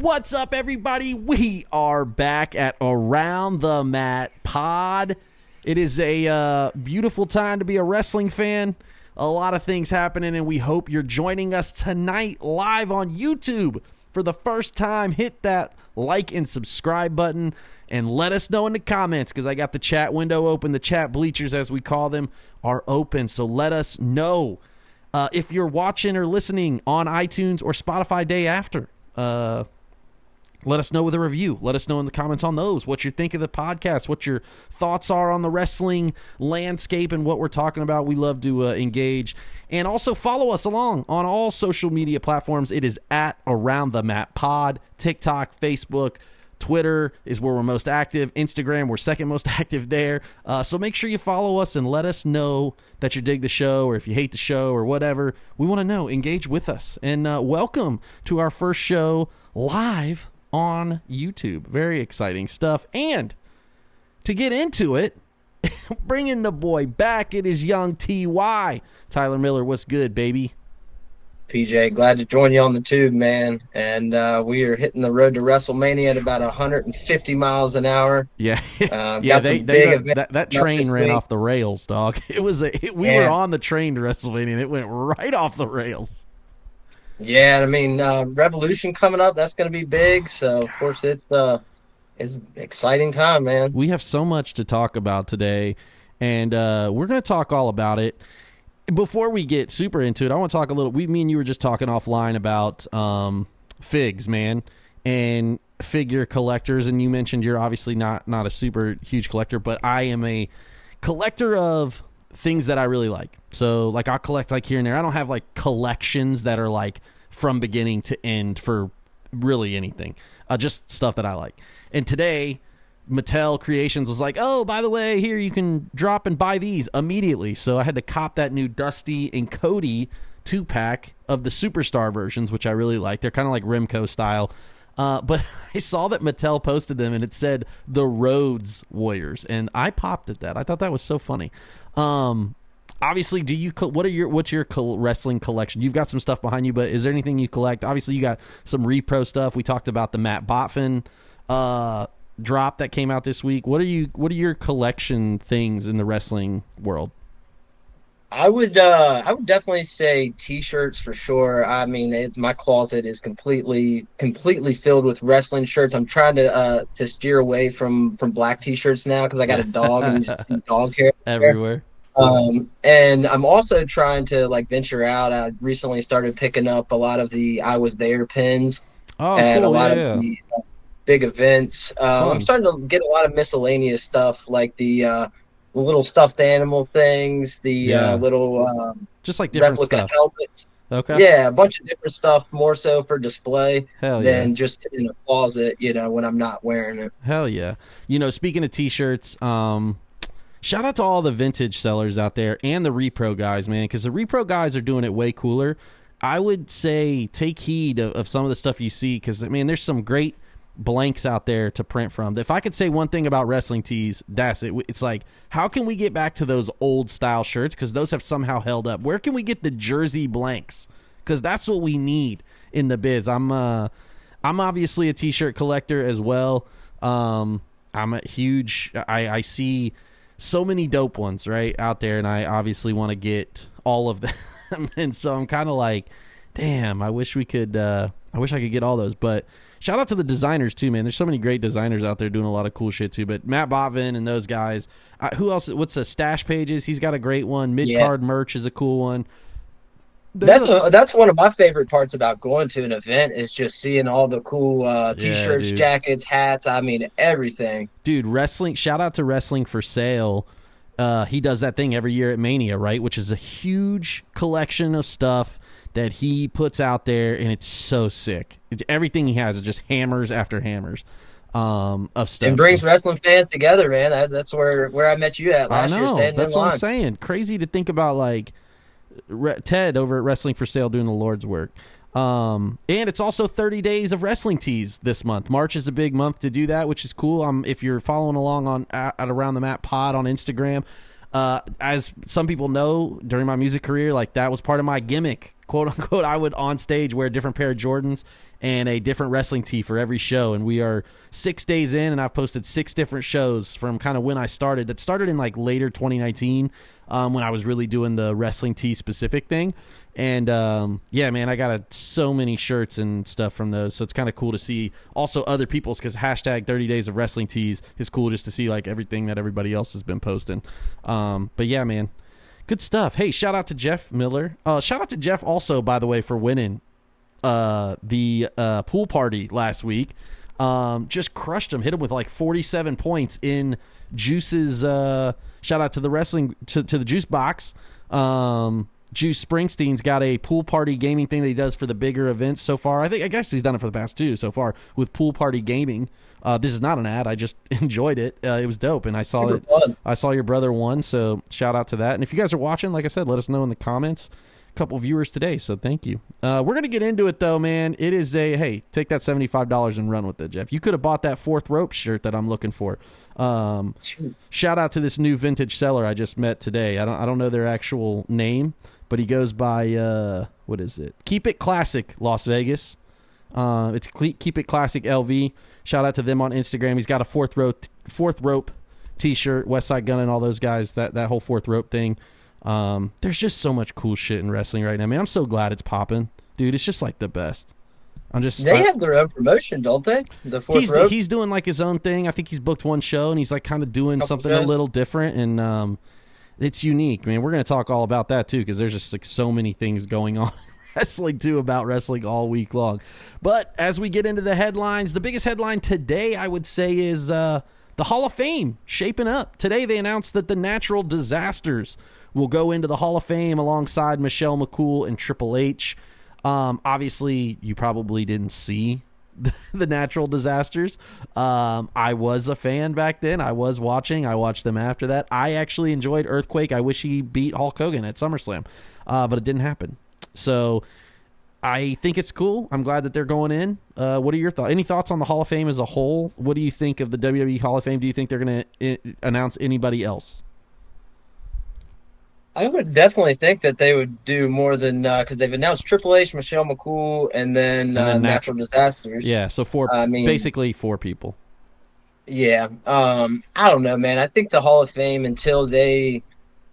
What's up, everybody? We are back at Around the Mat Pod. It is a beautiful time to be a wrestling fan. A lot of things happening, and we hope you're joining us tonight live on YouTube. For the first time, hit that like and subscribe button and let us know in the comments, because I got the chat window open. The chat bleachers, as we call them, are open. So let us know if you're watching or listening on iTunes or Spotify day after. Let us know with a review. Let us know in the comments on those what you think of the podcast, what your thoughts are on the wrestling landscape and what we're talking about. We love to engage. And also follow us along on all social media platforms. It is at AroundTheMatPod. TikTok, Facebook, Twitter is where we're most active. Instagram, we're second most active there. So make sure you follow us and let us know that you dig the show, or if you hate the show or whatever. We want to know. Engage with us. And welcome to our first show live on YouTube. Very exciting stuff. And to get into it, bringing the boy back, it is young T.Y. Tyler Miller, what's good, baby? PJ, glad to join you on the tube, man. And we are hitting the road to WrestleMania at about 150 miles an hour. Yeah, that train ran off the rails, dog. We were on the train to WrestleMania, and it went right off the rails. Yeah, I mean, Revolution coming up, that's going to be big. So, of course, it's an exciting time, man. We have so much to talk about today, and we're going to talk all about it. Before we get super into it, I want to talk a little. Me and you were just talking offline about figs, man, and figure collectors. And you mentioned you're obviously not a super huge collector, but I am a collector of things that I really like. So, like, I'll collect like here and there. I don't have like collections that are like from beginning to end for really anything. Just stuff that I like. And today, Mattel Creations was like, oh, by the way, here you can drop and buy these immediately. So I had to cop that new Dusty and Cody 2-pack of the Superstar versions, which I really like. They're kind of like Remco style. But I saw that Mattel posted them, and it said the Rhodes Warriors, and I popped at that. I thought that was so funny. Obviously, what's your wrestling collection? You've got some stuff behind you, but is there anything you collect? Obviously, you got some repro stuff. We talked about the Matt Botfin drop that came out this week. What are your collection things in the wrestling world? I would definitely say T-shirts for sure. I mean, my closet is completely filled with wrestling shirts. I'm trying to steer away from black T-shirts now because I got a dog and you just see dog hair everywhere. And I'm also trying to like venture out. I recently started picking up a lot of the I Was There pins at a lot of the big events. I'm starting to get a lot of miscellaneous stuff, like the little stuffed animal things, the little just like different replica stuff. Helmets. Okay. Yeah, a bunch of different stuff, more so for display than yeah. just in a closet, when I'm not wearing it. Hell yeah. Speaking of T-shirts, shout out to all the vintage sellers out there and the repro guys, man, because the repro guys are doing it way cooler. I would say take heed of some of the stuff you see, because, I mean, there's some great blanks out there to print from. If I could say one thing about wrestling tees, that's it. It's like, how can we get back to those old style shirts, because those have somehow held up? Where can we get the jersey blanks, because that's what we need in the biz. I'm obviously a t-shirt collector as well. I'm a huge I see so many dope ones right out there, and I obviously want to get all of them. And so I'm kind of like, damn, I wish I could get all those. But shout out to the designers too, man. There's so many great designers out there doing a lot of cool shit too. But Matt Botvin and those guys. Who else? What's the Stash Pages? He's got a great one. Mid-card merch is a cool one. That's one of my favorite parts about going to an event, is just seeing all the cool T-shirts, jackets, hats. I mean, everything. Dude, wrestling. Shout out to Wrestling for Sale. He does that thing every year at Mania, right? Which is a huge collection of stuff that he puts out there, and it's so sick. Everything he has is just hammers after hammers of stuff. And brings wrestling fans together, man. That's where I met you at last year. That's what I'm saying. Crazy to think about, like, Ted over at Wrestling for Sale doing the Lord's work. And it's also 30 days of wrestling tees this month. March is a big month to do that, which is cool. If you're following along at Around the Mat Pod on Instagram, as some people know, during my music career, like, that was part of my gimmick quote unquote, I would on stage wear a different pair of Jordans and a different wrestling tee for every show. And we are 6 days in, and I've posted 6 different shows from kind of when I started. That started in like later 2019 when I was really doing the wrestling tee specific thing. And yeah, man, I got so many shirts and stuff from those. So it's kind of cool to see also other people's, because hashtag 30 days of wrestling tees is cool just to see like everything that everybody else has been posting. But yeah, man, good stuff. Hey, shout out to Jeff Miller. Shout out to Jeff also, by the way, for winning the pool party last week. Just crushed him, hit him with like 47 points in Juice's. Shout out to the wrestling to the Juice box. Juice Springsteen's got a pool party gaming thing that he does for the bigger events so far. I guess he's done it for the past 2 so far with pool party gaming. This is not an ad. I just enjoyed it. It was dope, and I saw that I saw your brother won. So shout out to that. And if you guys are watching, like I said, let us know in the comments. Couple viewers today, so thank you. We're gonna get into it though, man. It is hey, take that $75 and run with it, Jeff. You could have bought that Fourth Rope shirt that I'm looking for. Shout out to this new vintage seller I just met today. I don't know their actual name, but he goes by what is it? Keep It Classic Las Vegas. It's Keep It Classic LV. Shout out to them on Instagram. He's got a Fourth Rope t-shirt, Westside Gun and all those guys. That whole Fourth Rope thing. There's just so much cool shit in wrestling right now. I mean, I'm so glad it's popping, dude. It's just like the best. They have their own promotion, don't they? The Fourth Rope? He's doing like his own thing. I think he's booked one show and he's like kind of doing something a little different, and it's unique, man. We're going to talk all about that too, because there's just like so many things going on in wrestling too, about wrestling all week long. But as we get into the headlines, the biggest headline today I would say is the Hall of Fame shaping up. Today they announced that the Natural Disasters will go into the Hall of Fame alongside Michelle McCool and Triple H. Obviously, you probably didn't see the Natural Disasters. I was a fan back then. I was watching. I watched them after that. I actually enjoyed Earthquake. I wish he beat Hulk Hogan at SummerSlam, but it didn't happen. So I think it's cool. I'm glad that they're going in. What are your thoughts? Any thoughts on the Hall of Fame as a whole? What do you think of the WWE Hall of Fame? Do you think they're going to announce anybody else? I would definitely think that they would do more than because they've announced Triple H, Michelle McCool, and then Natural Disasters. Yeah, so basically 4 people. Yeah, I don't know, man. I think the Hall of Fame until they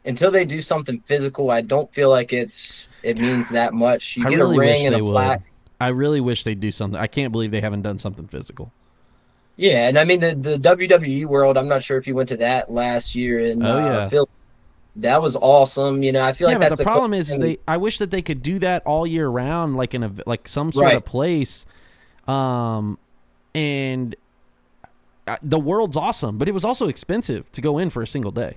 do something physical, I don't feel like it means that much. You get a ring and a plaque. I really wish they'd do something. I can't believe they haven't done something physical. Yeah, and I mean the WWE World. I'm not sure if you went to that last year in Philly. That was awesome. You know, I feel like that's the problem is I wish that they could do that all year round, like in some sort of place. And the World's awesome, but it was also expensive to go in for a single day.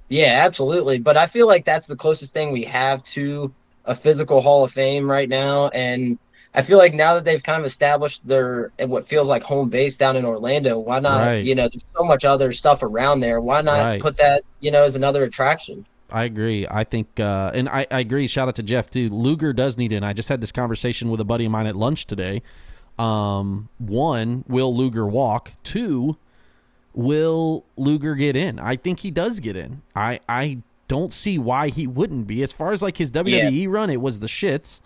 Yeah, absolutely. But I feel like that's the closest thing we have to a physical Hall of Fame right now. And I feel like now that they've kind of established their what feels like home base down in Orlando, why not? Right. You know, there's so much other stuff around there. Why not put that, as another attraction? I agree. I think, and I agree. Shout out to Jeff too. Luger does need in. I just had this conversation with a buddy of mine at lunch today. 1, will Luger walk? 2, will Luger get in? I think he does get in. I don't see why he wouldn't be. As far as like his WWE run, it was the shits,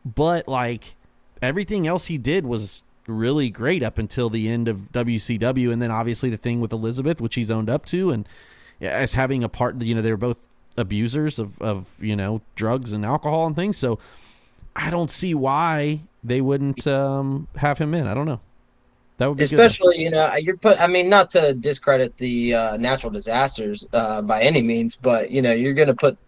but like everything else he did was really great up until the end of WCW, and then obviously the thing with Elizabeth, which he's owned up to, and as having a part, they were both abusers of drugs and alcohol and things. So I don't see why they wouldn't have him in. I don't know. That would be especially good. Not to discredit the Natural Disasters by any means, but you're going to put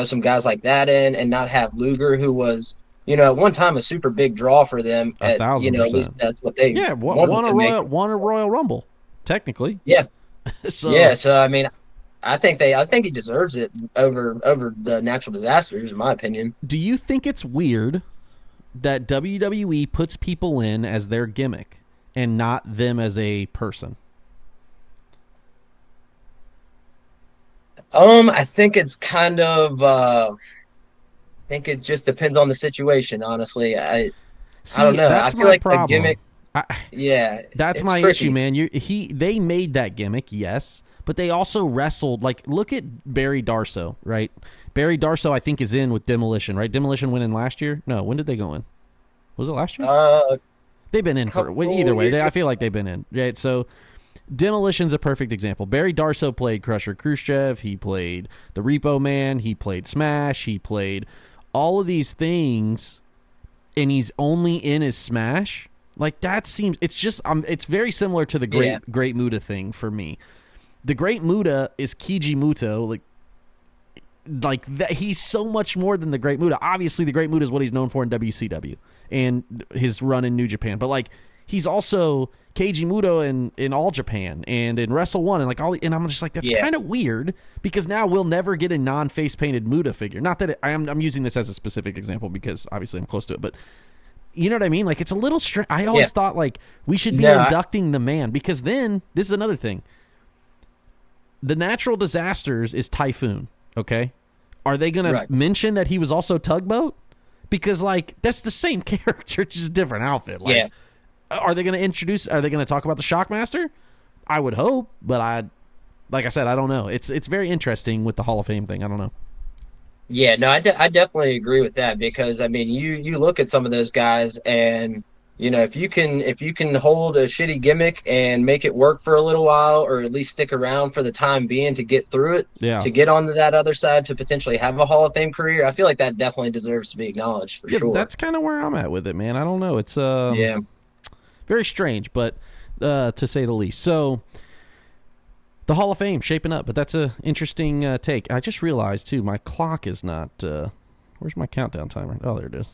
some guys like that in and not have Luger, who was at one time a super big draw for them. 1,000%. At least that's what they won a Royal Rumble, technically. Yeah. So I mean, I think he deserves it over the Natural Disasters, in my opinion. Do you think it's weird that WWE puts people in as their gimmick and not them as a person? I think it's kind of. I think it just depends on the situation. Honestly, I don't know. I feel like problem. The gimmick. That's my issue, man. They made that gimmick, yes, but they also wrestled. Like, look at Barry Darsow, right? Barry Darsow, I think, is in with Demolition, right? Demolition went in last year? No, when did they go in? Was it last year? They've been in for either way. I feel like they've been in. Right? So Demolition's a perfect example. Barry Darsow played Crusher Khrushchev. He played the Repo Man. He played Smash. He played all of these things, and he's only in his Smash. Like, that seems, it's just, it's very similar to the Great Muta thing for me. The Great Muta is Keiji Muto, like that. He's so much more than the Great Muta. Obviously, the Great Muta is what he's known for in WCW and his run in New Japan. But like, he's also Keiji Muto in All Japan and in Wrestle One and like all. And I'm just like, that's kind of weird because now we'll never get a non-face painted Muta figure. Not that I'm using this as a specific example because obviously I'm close to it, but. You know what I mean? Like, it's a little strange. I always thought, like, we should be inducting the man because then, this is another thing. The Natural Disasters is Typhoon, okay? Are they going to mention that he was also Tugboat? Because, like, that's the same character, just different outfit. Like, are they going to talk about the Shockmaster? I would hope, but like I said, I don't know. It's very interesting with the Hall of Fame thing. I don't know. Yeah, no, I definitely agree with that because I mean, you look at some of those guys, and you know, if you can hold a shitty gimmick and make it work for a little while, or at least stick around for the time being to get through it, to get onto that other side to potentially have a Hall of Fame career, I feel like that definitely deserves to be acknowledged for sure. That's kind of where I'm at with it, man. I don't know. It's very strange, but to say the least. So. The Hall of Fame shaping up, but that's an interesting take. I just realized, too, my clock is not... where's my countdown timer? Oh, there it is.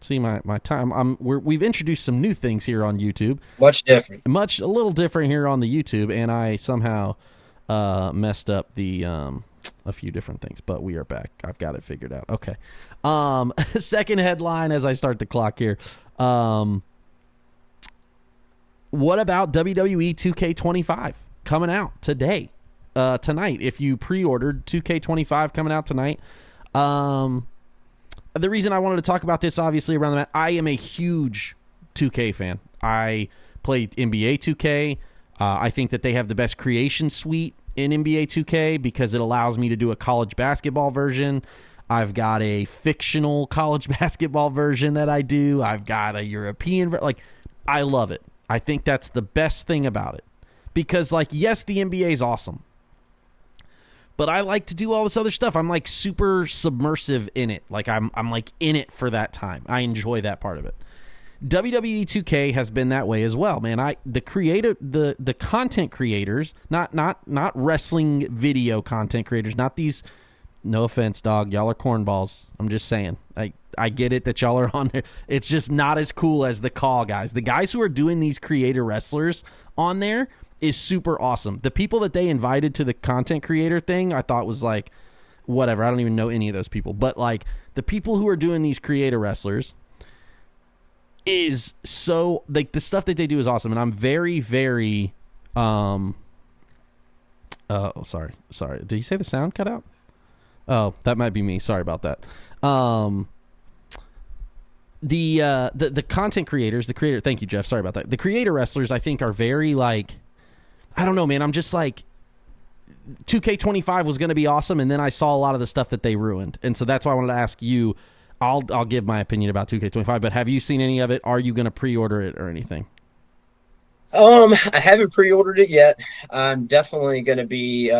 See, my time... We've introduced some new things here on YouTube. Much different. A little different here on the YouTube, and I somehow messed up the a few different things, but we are back. I've got it figured out. Okay. Second headline as I start the clock here. What about WWE 2K25? Coming out tonight. If you pre-ordered 2K25 coming out tonight. The reason I wanted to talk about this, obviously, around the mat, I am a huge 2K fan. I played NBA 2K. I think that they have the best creation suite in NBA 2K because it allows me to do a college basketball version. I've got a fictional college basketball version that I do. I've got a European I love it. I think that's the best thing about it. Because, like, yes, the NBA is awesome. But I like to do all this other stuff. I'm, like, super submersive in it. Like, I'm like, in it for that time. I enjoy that part of it. WWE 2K has been that way as well, man. The content creators, not wrestling video content creators, not these, no offense, dog, y'all are cornballs. I'm just saying. I get it that y'all are on there. It's just not as cool as the call guys. The guys who are doing these creator wrestlers on there is super awesome. The people that they invited to the content creator thing, I thought was like, whatever. I don't even know any of those people. But like the people who are doing these creator wrestlers is so, like, the stuff that they do is awesome. And I'm very, very, sorry. Did you say the sound cut out? Oh, that might be me. Sorry about that. The content creators, thank you, Jeff. Sorry about that. The creator wrestlers, I think, are very, like, I don't know, man. I'm just like, 2K25 was going to be awesome, and then I saw a lot of the stuff that they ruined. And so that's why I wanted to ask you. I'll give my opinion about 2K25, but have you seen any of it? Are you going to pre-order it or anything? I haven't pre-ordered it yet. I'm definitely going to be,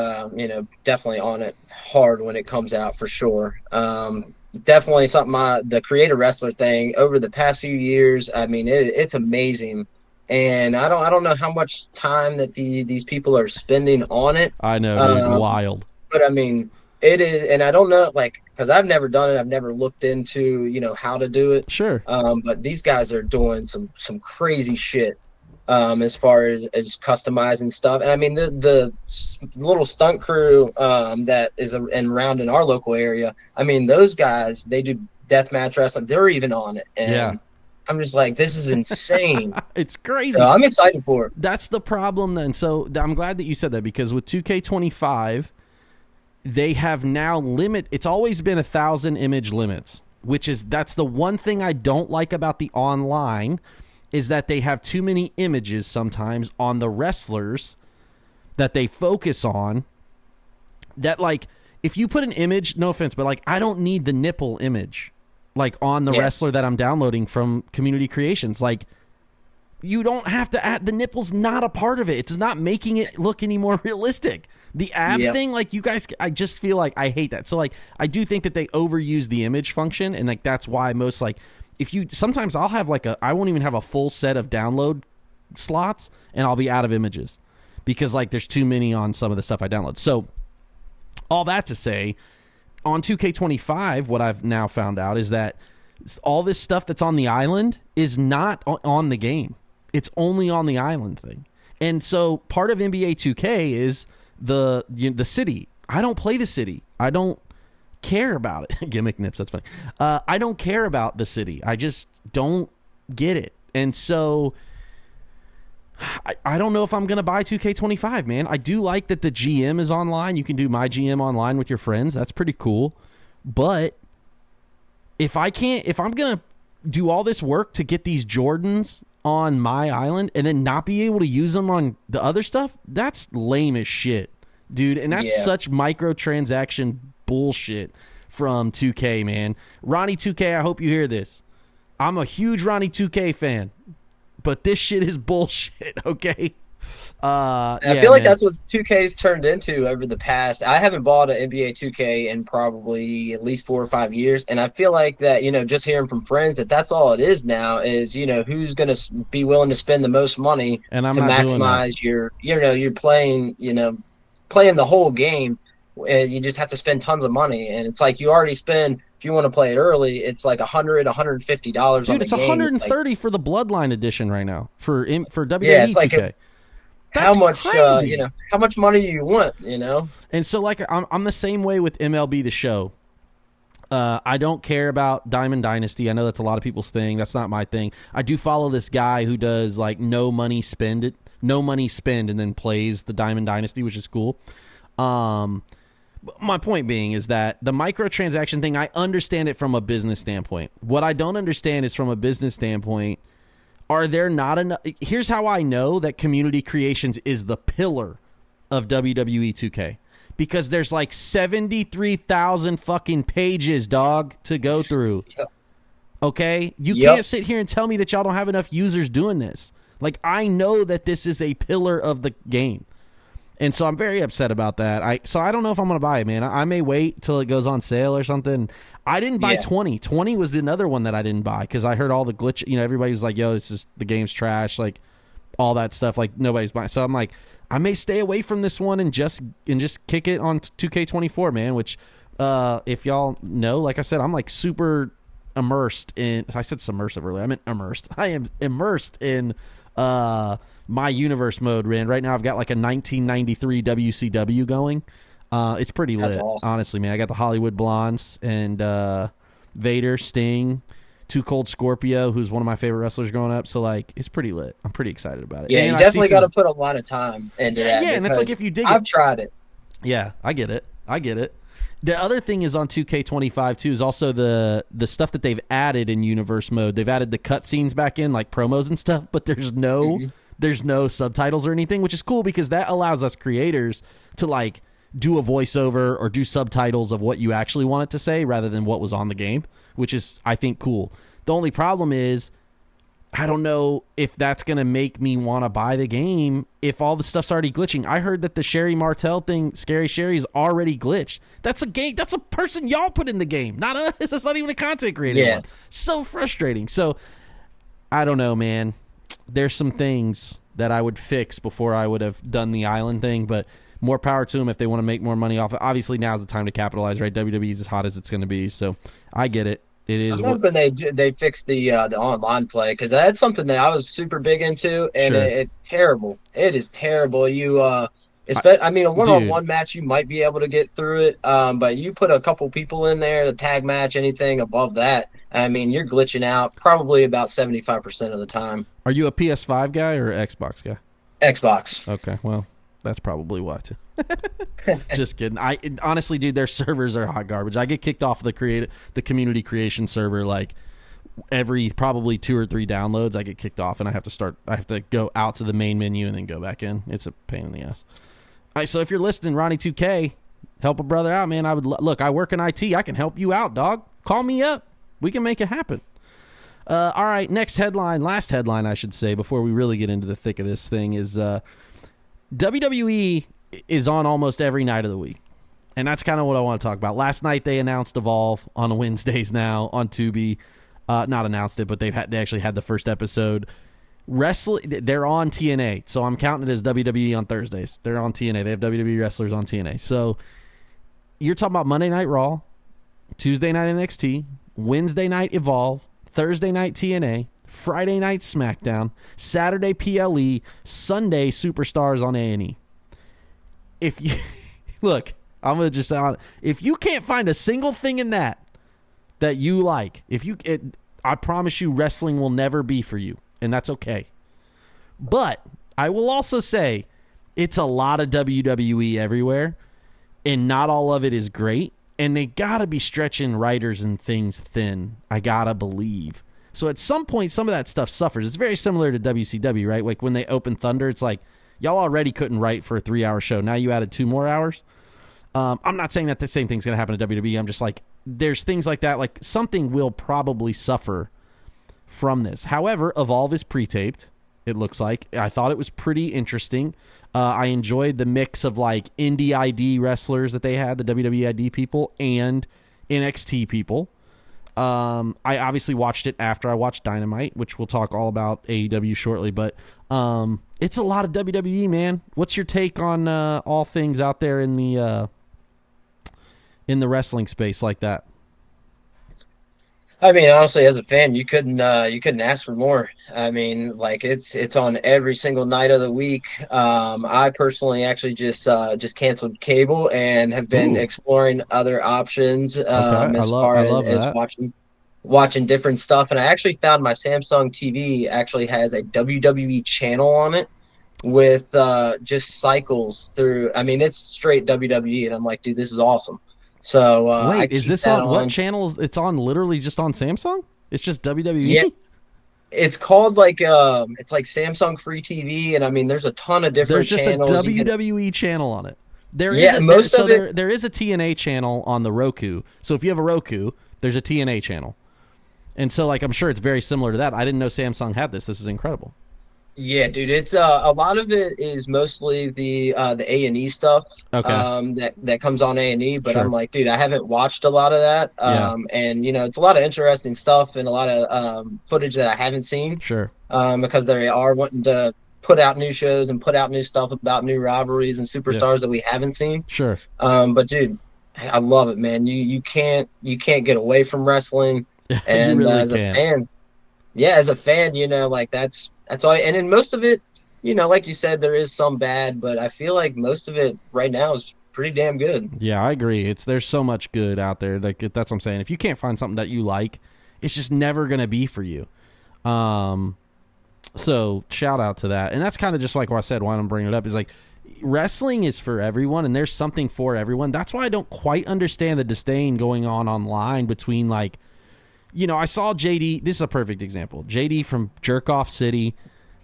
definitely on it hard when it comes out for sure. Definitely something. The creator wrestler thing over the past few years, I mean, it's amazing, and I don't know how much time that these people are spending on it. I know, dude, wild. But I mean, it is, and I don't know, like, because I've never done it. I've never looked into, how to do it. Sure. But these guys are doing some crazy shit. As far as customizing stuff. And I mean, the little stunt crew that is around in our local area, I mean, those guys, they do deathmatch wrestling. They're even on it. And I'm just like, this is insane. It's crazy. So I'm excited for it. That's the problem then. So I'm glad that you said that, because with 2K25, they have now it's always been 1,000 image limits, that's the one thing I don't like about the online, is that they have too many images sometimes on the wrestlers that they focus on that, like, if you put an image, no offense, but like I don't need the nipple image like on the wrestler that I'm downloading from Community Creations. Like, you don't have to add, the nipple's not a part of it. It's not making it look any more realistic. The ab thing, like, you guys, I just feel like I hate that. So like I do think that they overuse the image function, and like that's why most, like, if you, sometimes I'll have like I won't even have a full set of download slots and I'll be out of images because like there's too many on some of the stuff I download. So all that to say, on 2K25, what I've now found out is that all this stuff that's on the island is not on the game. It's only on the island thing. And so part of NBA 2K is the city. I don't play the city. I don't care about it. Gimmick nips, that's funny. I don't care about the city. I just don't get it. And so I don't know if I'm going to buy 2K25, man. I do like that the GM is online. You can do my GM online with your friends. That's pretty cool. But if I'm going to do all this work to get these Jordans on my island and then not be able to use them on the other stuff, that's lame as shit, dude. And that's such microtransaction bullshit from 2K, man. Ronnie 2K, I hope you hear this. I'm a huge Ronnie 2K fan, but this shit is bullshit, okay? I feel like that's what 2K's turned into over the past. I haven't bought an NBA 2K in probably at least 4 or 5 years, and I feel like that, just hearing from friends that's all it is now is, who's going to be willing to spend the most money and to maximize your, you're playing, playing the whole game. And you just have to spend tons of money, and it's like you already spend, if you want to play it early, it's like $150 Dude, on the it's game. $130 for the Bloodline edition right now for WWE it's like 2K. How much how much money you want, And so like I'm the same way with MLB The Show. I don't care about Diamond Dynasty. I know that's a lot of people's thing. That's not my thing. I do follow this guy who does like no money spend, and then plays the Diamond Dynasty, which is cool. My point being is that the microtransaction thing, I understand it from a business standpoint. What I don't understand is from a business standpoint, are there not enough? Here's how I know that Community Creations is the pillar of WWE 2K. Because there's like 73,000 fucking pages, dog, to go through. Okay? You can't sit here and tell me that y'all don't have enough users doing this. Like, I know that this is a pillar of the game. And so I'm very upset about that. So I don't know if I'm going to buy it, man. I may wait till it goes on sale or something. I didn't buy 20. 20 was another one that I didn't buy because I heard all the glitch. Everybody was like, yo, the game's trash. Like, all that stuff. Like, nobody's buying. So I'm like, I may stay away from this one and just kick it on 2K24, man, which if y'all know, like I said, I'm like super immersed in, I said submersive earlier. I meant immersed. I am immersed in my universe mode, man. Right now I've got like a 1993 WCW going. It's pretty lit, awesome. Honestly, man. I got the Hollywood Blondes and Vader, Sting, Too Cold Scorpio, who's one of my favorite wrestlers growing up. So like, it's pretty lit. I'm pretty excited about it. Yeah, and you definitely got to put a lot of time into that. Yeah, and it's like if you dig it. I've tried it. Yeah, I get it. The other thing is on 2K25 too is also the stuff that they've added in universe mode. They've added the cutscenes back in, like promos and stuff, but there's no subtitles or anything, which is cool because that allows us creators to like do a voiceover or do subtitles of what you actually want it to say rather than what was on the game, which is, I think, cool. The only problem is I don't know if that's going to make me want to buy the game if all the stuff's already glitching. I heard that the Sherry Martel thing, Scary Sherry, is already glitched. That's a game. That's a person y'all put in the game, not us. That's not even a content creator one. So frustrating. So I don't know, man. There's some things that I would fix before I would have done the island thing, but more power to them if they want to make more money off it. Obviously, now's the time to capitalize, right? WWE's as hot as it's going to be, so I get it. It is. I'm hoping they fix the online play because that's something that I was super big into, and it's terrible. It is terrible. You, a one-on-one match you might be able to get through it, but you put a couple people in there, the tag match, anything above that, I mean, you're glitching out probably about 75% of the time. Are you a PS5 guy or Xbox guy? Xbox. Okay, well, that's probably why too. Just kidding. Honestly, dude, their servers are hot garbage. I get kicked off the community creation server like every probably 2 or 3 downloads. I get kicked off and I have to go out to the main menu and then go back in. It's a pain in the ass. All right, so if you're listening, Ronnie 2K, help a brother out, man. Look, I work in IT. I can help you out, dog. Call me up. We can make it happen. All right, last headline, I should say, before we really get into the thick of this thing is WWE is on almost every night of the week. And that's kind of what I want to talk about. Last night they announced Evolve on Wednesdays now on Tubi. Not announced it, but they actually had the first episode. They're on TNA, so I'm counting it as WWE on Thursdays. They're on TNA. They have WWE wrestlers on TNA. So you're talking about Monday Night Raw, Tuesday night NXT, Wednesday night Evolve, Thursday night TNA, Friday night SmackDown, Saturday PLE, Sunday Superstars on A&E. If you look, I'm gonna just say, if you can't find a single thing in that you like, I promise you, wrestling will never be for you. And that's okay. But I will also say it's a lot of WWE everywhere, and not all of it is great. And they got to be stretching writers and things thin, I got to believe. So at some point, some of that stuff suffers. It's very similar to WCW, right? Like when they opened Thunder, it's like, y'all already couldn't write for a 3-hour show. Now you added 2 more hours. I'm not saying that the same thing's going to happen to WWE. I'm just like, there's things like that. Like something will probably suffer from this. However, Evolve is pre-taped, it looks like. I thought it was pretty interesting. I enjoyed the mix of like indie ID wrestlers that they had, the WWE ID people, and NXT people. I obviously watched it after I watched Dynamite, which we'll talk all about AEW shortly, but it's a lot of WWE, man. What's your take on all things out there in the wrestling space like that? I mean, honestly, as a fan, you couldn't ask for more. I mean, like it's on every single night of the week. I personally actually just canceled cable and have been exploring other options as far as watching different stuff. And I actually found my Samsung TV actually has a WWE channel on it with just cycles through. I mean, it's straight WWE, and I'm like, dude, this is awesome. So wait, is this on what channels? It's on literally just on Samsung? It's just WWE? Yeah. It's called like it's like Samsung Free TV, and I mean there's a ton of different channels. There's just a WWE channel on it. There is a TNA channel on the Roku. So if you have a Roku, there's a TNA channel. And so like I'm sure it's very similar to that. I didn't know Samsung had this. This is incredible. Yeah, dude, it's a lot of it is mostly the A&E stuff. Okay. That comes on A&E, but Sure. I'm like, dude, I haven't watched a lot of that. And you know, it's a lot of interesting stuff and a lot of footage that I haven't seen. Sure. Because they are wanting to put out new shows and put out new stuff about new rivalries and superstars that we haven't seen. Sure. But dude, I love it, man. You can't get away from wrestling. And really as a fan, you know, like that's all. And in most of it, you know, like you said, there is some bad, but I feel like most of it right now is pretty damn good. Yeah, I agree. There's so much good out there. Like that's what I'm saying. If you can't find something that you like, it's just never gonna be for you. So shout out to that. And that's kind of just like what I said. Why I'm bringing it up is like wrestling is for everyone, and there's something for everyone. That's why I don't quite understand the disdain going on online between like. You know, I saw JD. This is a perfect example. JD from Jerk Off City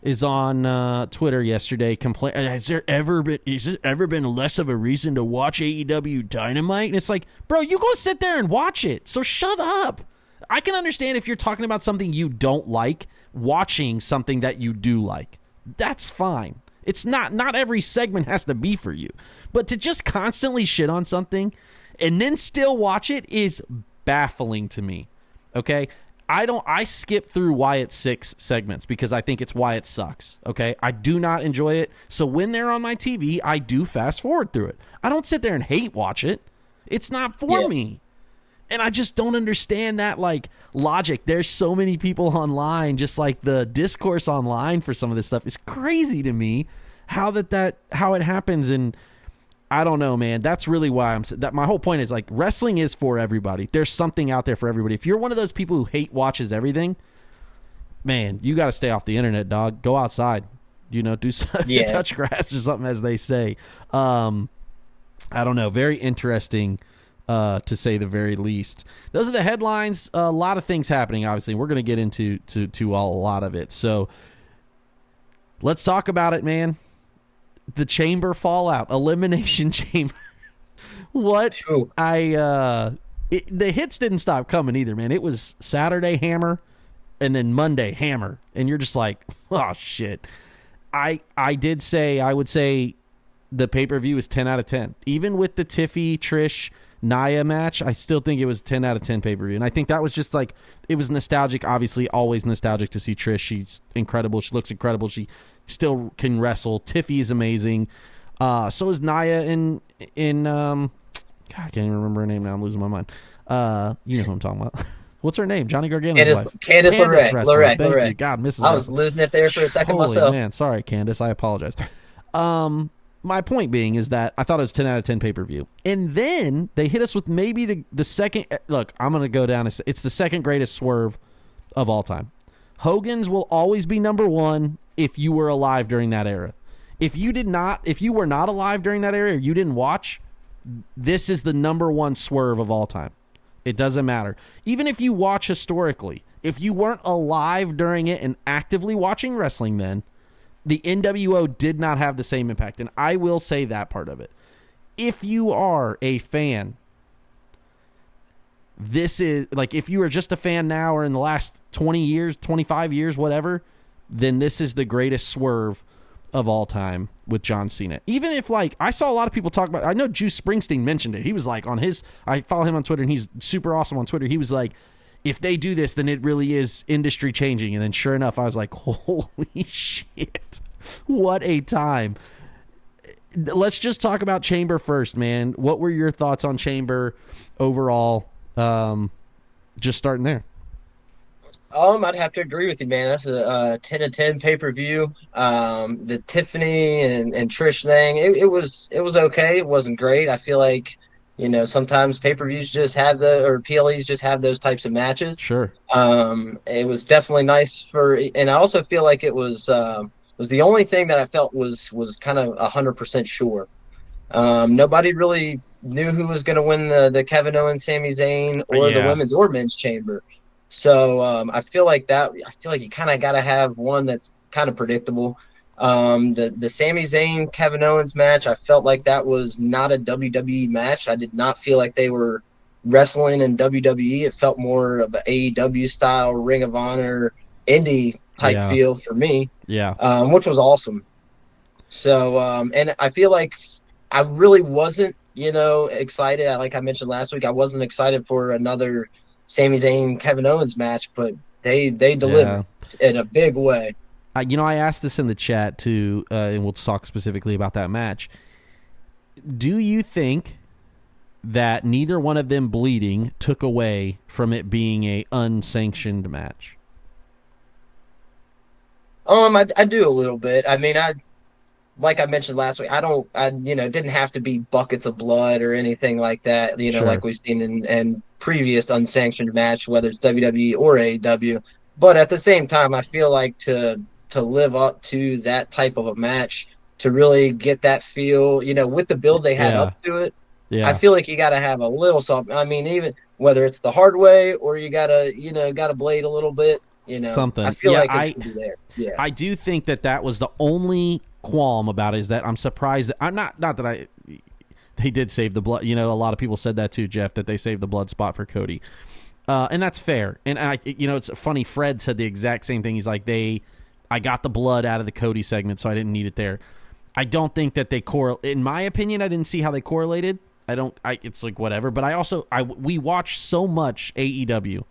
is on Twitter yesterday. Has there ever been less of a reason to watch AEW Dynamite? And it's like, bro, you go sit there and watch it. So shut up. I can understand if you're talking about something you don't like, watching something that you do like. That's fine. It's not every segment has to be for you. But to just constantly shit on something and then still watch it is baffling to me. Okay, I skip through Wyatt 6 segments because I think it's Wyatt sucks. Okay, I do not enjoy it. So when they're on my TV, I do fast forward through it. I don't sit there and hate watch it. It's not for me. And I just don't understand that like logic. There's so many people online, just like the discourse online for some of this stuff is crazy to me. How it happens, and I don't know, man. That's really why my whole point is like wrestling is for everybody. There's something out there for everybody. If you're one of those people who watches everything, man, you got to stay off the internet, dog. Go outside, you know, touch grass or something, as they say. I don't know. Very interesting, to say the very least. Those are the headlines. A lot of things happening. Obviously, we're going to get into a lot of it. So let's talk about it, man. the Chamber fallout, Elimination Chamber. What? True. The hits didn't stop coming either, man. It was Saturday Hammer and then Monday Hammer. And you're just like, oh, shit. I would say the pay-per-view is 10 out of 10. Even with the Tiffy, Trish, Nia match, I still think it was 10 out of 10 pay-per-view. And I think that was just like, it was nostalgic, obviously, always nostalgic to see Trish. She's incredible. She looks incredible. She still can wrestle. Tiffy is amazing. So is Nia in God, I can't even remember her name now. I'm losing my mind. You know who I'm talking about. What's her name? Johnny Gargano's wife. Candice LeRae. Thank you. God, Mrs. I was losing it there for a second Holy myself. Man, sorry, Candice. I apologize. My point being is that I thought it was 10 out of 10 pay-per-view. And then they hit us with maybe the second. Look, I'm going to go down. It's the second greatest swerve of all time. Hogan's will always be number one if you were alive during that era. If you were not alive during that era, or you didn't watch, this is the number one swerve of all time. It doesn't matter. Even if you watch historically, if you weren't alive during it and actively watching wrestling then, the NWO did not have the same impact. And I will say that part of it. If you are a fan, this is, like, if you are just a fan now or in the last 20 years, 25 years, whatever, then this is the greatest swerve of all time with John Cena. Even if, like, I saw a lot of people talk about, I know Juice Springsteen mentioned it. He was like I follow him on Twitter and he's super awesome on Twitter. He was like, if they do this, then it really is industry changing. And then sure enough, I was like, holy shit, what a time. Let's just talk about Chamber first, man. What were your thoughts on Chamber overall? Just starting there. I'd have to agree with you, man. That's a 10 to 10 pay-per-view. The Tiffany and Trish thing, it was okay. It wasn't great. I feel like, sometimes pay-per-views just have or PLEs just have those types of matches. Sure. It was definitely nice and I also feel like it was the only thing that I felt was kind of 100% sure. Nobody really knew who was going to win the Kevin Owens, Sami Zayn, or the women's or men's chamber. So I feel like you kind of got to have one that's kind of predictable. The Sami Zayn Kevin Owens match, I felt like that was not a WWE match. I did not feel like they were wrestling in WWE. It felt more of an AEW style, Ring of Honor, indie type feel for me. Yeah. Which was awesome. So and I feel like I really wasn't, excited. Like I mentioned last week, I wasn't excited for another Sami Zayn Kevin Owens match, but they delivered in a big way. I asked this in the chat too, and we'll talk specifically about that match. Do you think that neither one of them bleeding took away from it being a unsanctioned match? I do a little bit. I mean, like I mentioned last week, I didn't have to be buckets of blood or anything like that, Sure. Like we've seen in previous unsanctioned match, whether it's WWE or AEW. But at the same time, I feel like to live up to that type of a match, to really get that feel, with the build they had up to it, I feel like you got to have a little something. I mean, even whether it's the hard way or you got to blade a little bit, something. I feel like it should be there. Yeah. I do think that was the only qualm about it, is that I'm surprised that I'm not that they did save the blood. A lot of people said that too, Jeff, that they saved the blood spot for Cody. And that's fair. And it's funny. Fred said the exact same thing. He's like, I got the blood out of the Cody segment, so I didn't need it there. I don't think that they in my opinion, I didn't see how they correlated. It's like whatever, but we watch so much AEW,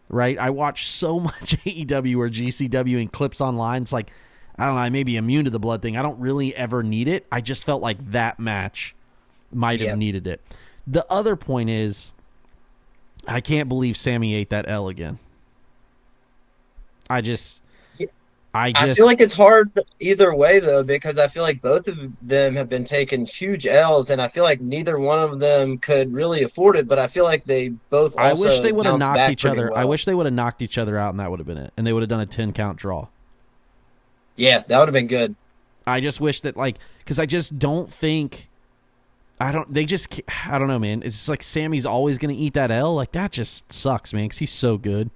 right? I watch so much AEW or GCW and clips online. It's like, I don't know, I may be immune to the blood thing. I don't really ever need it. I just felt like that match might have needed it. The other point is, I can't believe Sammy ate that L again. I feel like it's hard either way, though, because I feel like both of them have been taking huge L's, and I feel like neither one of them could really afford it, but I feel like they both also I wish they would have knocked each other. Well. I wish they would have knocked each other out, and that would have been it. And they would have done a 10-count draw. Yeah, that would have been good. I just wish that, because I just don't think... I don't know, man. It's just like Sammy's always going to eat that L. Like, that just sucks, man, because he's so good.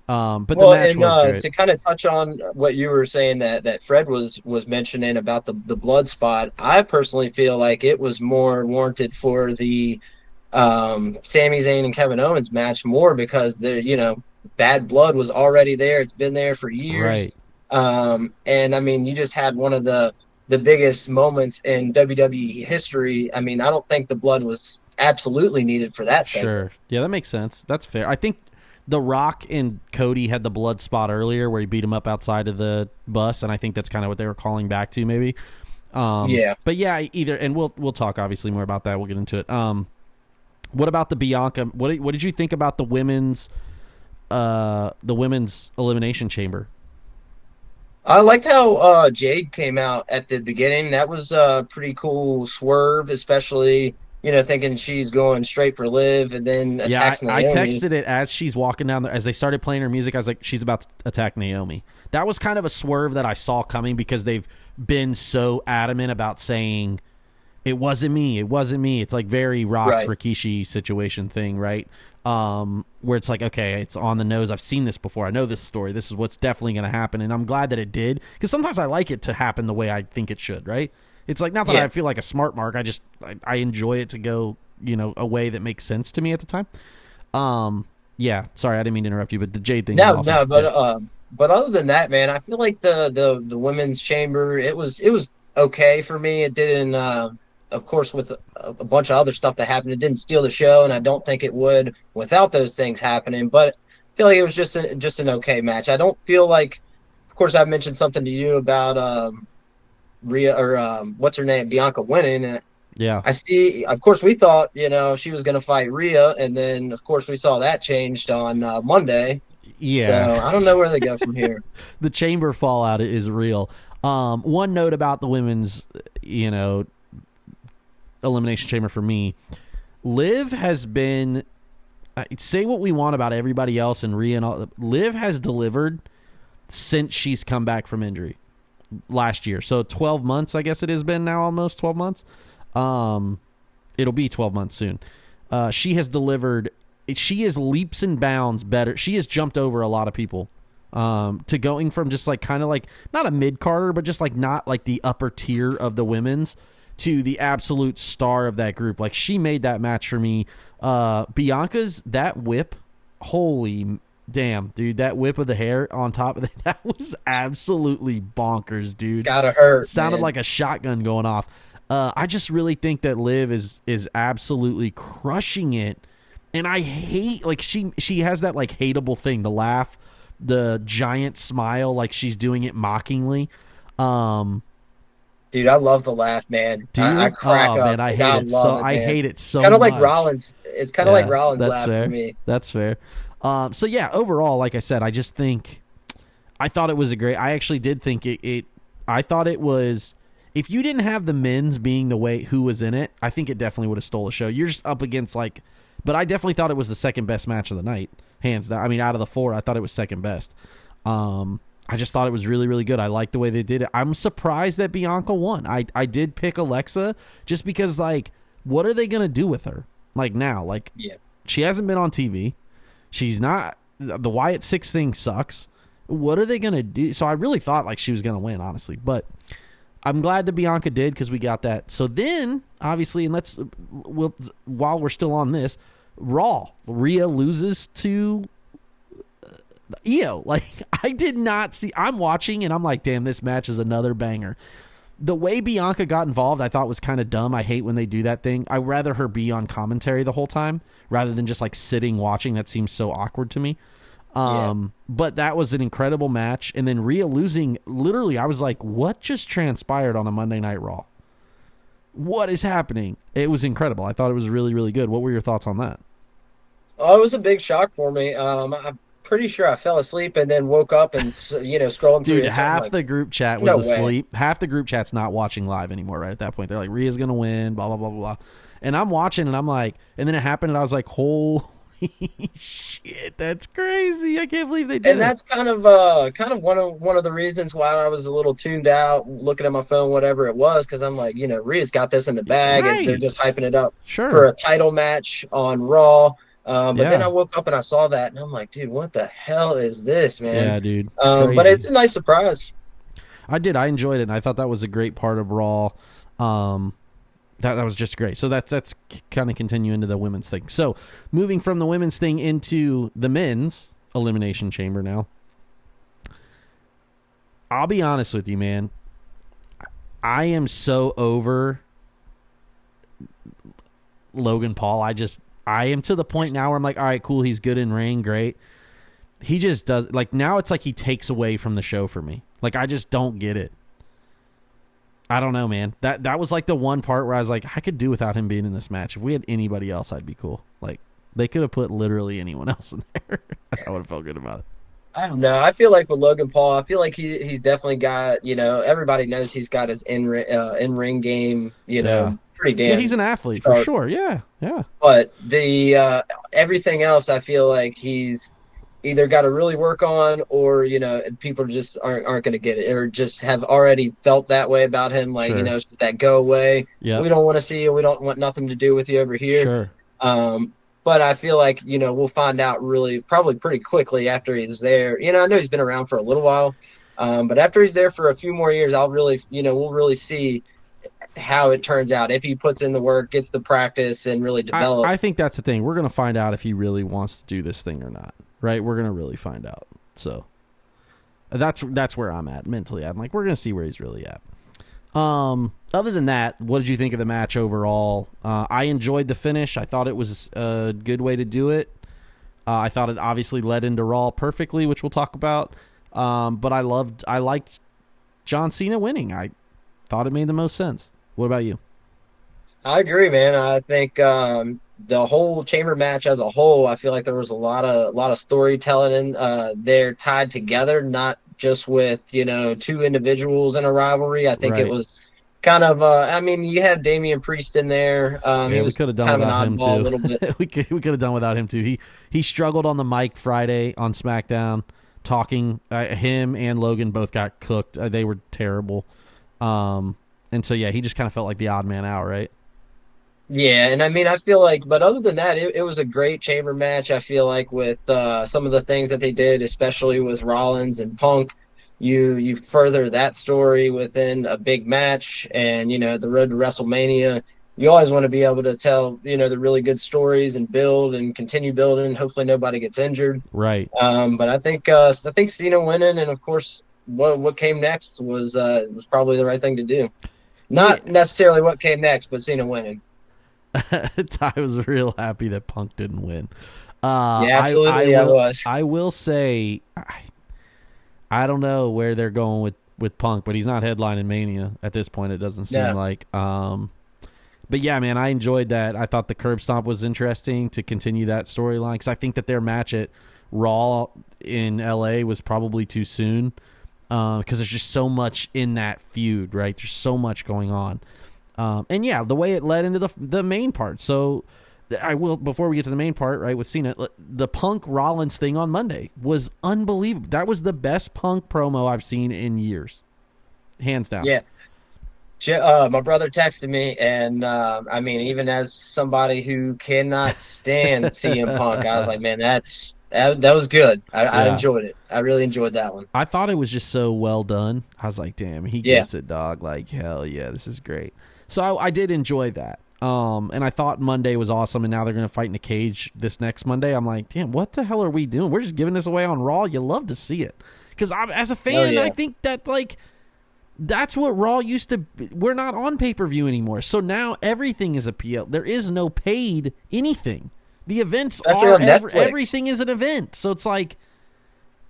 But the match was great. To kind of touch on what you were saying that Fred was mentioning about the blood spot, I personally feel like it was more warranted for the Sami Zayn and Kevin Owens match more because bad blood was already there. It's been there for years. Right. And I mean, you just had one of the biggest moments in WWE history. I mean, I don't think the blood was absolutely needed for that segment. Sure. Yeah, that makes sense. That's fair. I think The Rock and Cody had the blood spot earlier where he beat him up outside of the bus, and I think that's kind of what they were calling back to maybe. Yeah. But yeah, and we'll talk obviously more about that. We'll get into it. What about the Bianca? What did you think about the women's elimination chamber? I liked how Jade came out at the beginning. That was a pretty cool swerve, especially thinking she's going straight for Liv and then attacks Naomi. I texted it as she's walking down there. As they started playing her music, I was like, she's about to attack Naomi. That was kind of a swerve that I saw coming because they've been so adamant about saying, it wasn't me. It wasn't me. It's like very Rikishi situation thing, right? Where it's like, okay, it's on the nose. I've seen this before. I know this story. This is what's definitely going to happen. And I'm glad that it did because sometimes I like it to happen the way I think it should, right? It's like, not that I feel like a smart mark. I enjoy it to go, a way that makes sense to me at the time. Yeah, sorry, I didn't mean to interrupt you, but the Jade thing. But other than that, man, I feel like the women's chamber, it was okay for me. It didn't, of course, with a bunch of other stuff that happened, it didn't steal the show, and I don't think it would without those things happening. But I feel like it was just an okay match. I don't feel like, of course, I mentioned something to you about Rhea or what's her name, Bianca winning. And yeah, I see. Of course, we thought she was going to fight Rhea, and then of course we saw that changed on Monday. Yeah, so I don't know where they go from here. The chamber fallout is real. One note about the women's, elimination chamber for me, Liv has been. Say what we want about everybody else and Rhea and all. Liv has delivered since she's come back from injury last year. So 12 months, I guess it has been now, almost 12 months. It'll be 12 months soon. She has delivered. She is leaps and bounds better. She has jumped over a lot of people to going from just like kind of like not a mid-carder, but just like not like the upper tier of the women's to the absolute star of that group. Like she made that match for me. Bianca's, that whip, holy damn, dude, that whip of the hair on top of that was absolutely bonkers, dude. Gotta hurt. It sounded man. like a shotgun going off. I just really think that Liv is absolutely crushing it. And I hate, like, she has that, like, hateable thing, the laugh, the giant smile, like she's doing it mockingly. Dude, I love the laugh, man. I crack up. Man, I hate it so kind of much. like Rollins. It's kind of like Rollins' laugh fair. for me. That's fair. So, yeah, overall, like I said, I just think I thought it was I actually did think I thought it was, if you didn't have the men's being the way who was in it, I think it definitely would have stole the show. You're just up against, like, but I definitely thought it was the second best match of the night, hands down. I mean, out of the four, I thought it was second best. I just thought it was really, really good. I liked the way they did it. I'm surprised that Bianca won. I did pick Alexa just because, like, what are they going to do with her? Like, now, like, she hasn't been on TV. She's not, the Wyatt 6 thing sucks. What are they going to do? So I really thought, like, she was going to win, honestly. But I'm glad that Bianca did because we got that. So then, obviously, and while we're still on this, Raw, Rhea loses to Io. Like, I did not see. I'm watching and I'm like, damn, this match is another banger. The way Bianca got involved, I thought was kind of dumb. I hate when they do that thing. I'd rather her be on commentary the whole time rather than just like sitting watching. That seems so awkward to me. But that was an incredible match. And then Rhea losing, literally, I was like, what just transpired on a Monday Night Raw? What is happening? It was incredible. I thought it was really, really good. What were your thoughts on that? Oh, it was a big shock for me. I'm pretty sure I fell asleep and then woke up and scrolling through. Dude, half the group chat was asleep. Half the group chat's not watching live anymore. Right at that point, they're like, "Rhea's gonna win." Blah blah blah blah blah. And I'm watching, and I'm like, and then it happened, and I was like, "Holy shit, that's crazy! I can't believe they did." And that's kind of one of the reasons why I was a little tuned out, looking at my phone, whatever it was, because I'm like, Rhea's got this in the bag, and they're just hyping it up for a title match on Raw. But then I woke up and I saw that, and I'm like, dude, what the hell is this, man? Yeah, dude. But it's a nice surprise. I enjoyed it, and I thought that was a great part of Raw. That was just great. So that's kind of continue into the women's thing. So moving from the women's thing into the men's Elimination Chamber now. I'll be honest with you, man. I am so over Logan Paul. I am to the point now where I'm like, all right, cool. He's good in ring. Great. He just does, like, now it's like he takes away from the show for me. Like, I just don't get it. I don't know, man. That was like the one part where I was like, I could do without him being in this match. If we had anybody else, I'd be cool. Like, they could have put literally anyone else in there. I would have felt good about it. I don't know. I feel like with Logan Paul, I feel like he's definitely got, everybody knows he's got his in ring game, pretty damn. Yeah, he's an athlete for sure. Yeah. But the everything else, I feel like he's either got to really work on, or people just aren't going to get it, or just have already felt that way about him. Like it's just that go away. Yeah, we don't want to see you. We don't want nothing to do with you over here. Sure. But I feel like we'll find out probably pretty quickly after he's there. I know he's been around for a little while, but after he's there for a few more years, we'll really see how it turns out, if he puts in the work, gets the practice, and really develops. I think that's the thing. We're going to find out if he really wants to do this thing or not. Right, we're gonna really find out. So that's where I'm at mentally. I'm like, we're gonna see where he's really at. Other than that, what did you think of the match overall? I enjoyed the finish. I thought it was a good way to do it. I thought it obviously led into Raw perfectly, which we'll talk about. But I liked John Cena winning. I thought it made the most sense. What about you? I agree, man. I think the whole chamber match as a whole, I feel like there was a lot of storytelling in there tied together, not just with two individuals in a rivalry. I think it was kind of you had Damian Priest in there. He was kind of an oddball a little bit. we could have done without him too. He struggled on the mic Friday on SmackDown, talking. Him and Logan both got cooked. They were terrible. And so he just kind of felt like the odd man out, right? Yeah, and I feel like, but other than that, it was a great chamber match. I feel like with some of the things that they did, especially with Rollins and Punk, you further that story within a big match, and the road to WrestleMania. You always want to be able to tell the really good stories and build and continue building. Hopefully, nobody gets injured. Right. But I think Cena winning, and of course, what came next was probably the right thing to do. Not necessarily what came next, but Cena winning. I was real happy that Punk didn't win. Yeah, absolutely, I was. I will say, I don't know where they're going with Punk, but he's not headlining Mania at this point. It doesn't seem like. But yeah, man, I enjoyed that. I thought the curb stomp was interesting to continue that storyline, because I think that their match at Raw in LA was probably too soon, because there's just so much in that feud, right? There's so much going on. And the way it led into the main part. So before we get to the main part, right, with Cena, the Punk Rollins thing on Monday was unbelievable. That was the best Punk promo I've seen in years. Hands down. Yeah. My brother texted me, and even as somebody who cannot stand CM Punk, I was like, man, that was good. I enjoyed it. I really enjoyed that one. I thought it was just so well done. I was like, damn, he gets it, dog. Like, hell yeah, this is great. So I did enjoy that. And I thought Monday was awesome, and now they're going to fight in a cage this next Monday. I'm like, damn, what the hell are we doing? We're just giving this away on Raw. You love to see it. Because as a fan, I think that, like, that's what Raw used to be. We're not on pay-per-view anymore. So now everything is a PL. There is no paid anything. The events are everything is an event. So it's like,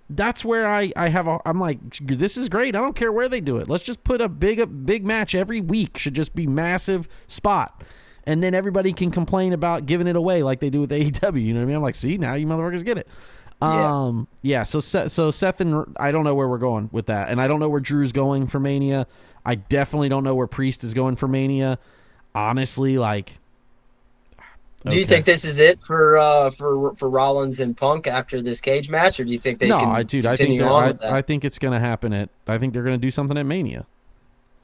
that's where I'm like, this is great. I don't care where they do it. Let's just put a big match every week. Should just be massive spot. And then everybody can complain about giving it away like they do with AEW. You know what I mean? I'm like, see, now you motherfuckers get it. So Seth and I don't know where we're going with that. And I don't know where Drew's going for Mania. I definitely don't know where Priest is going for Mania. Honestly, like, do you think this is it for Rollins and Punk after this cage match, or do you think they can continue on with that? I think it's going to happen I think they're going to do something at Mania.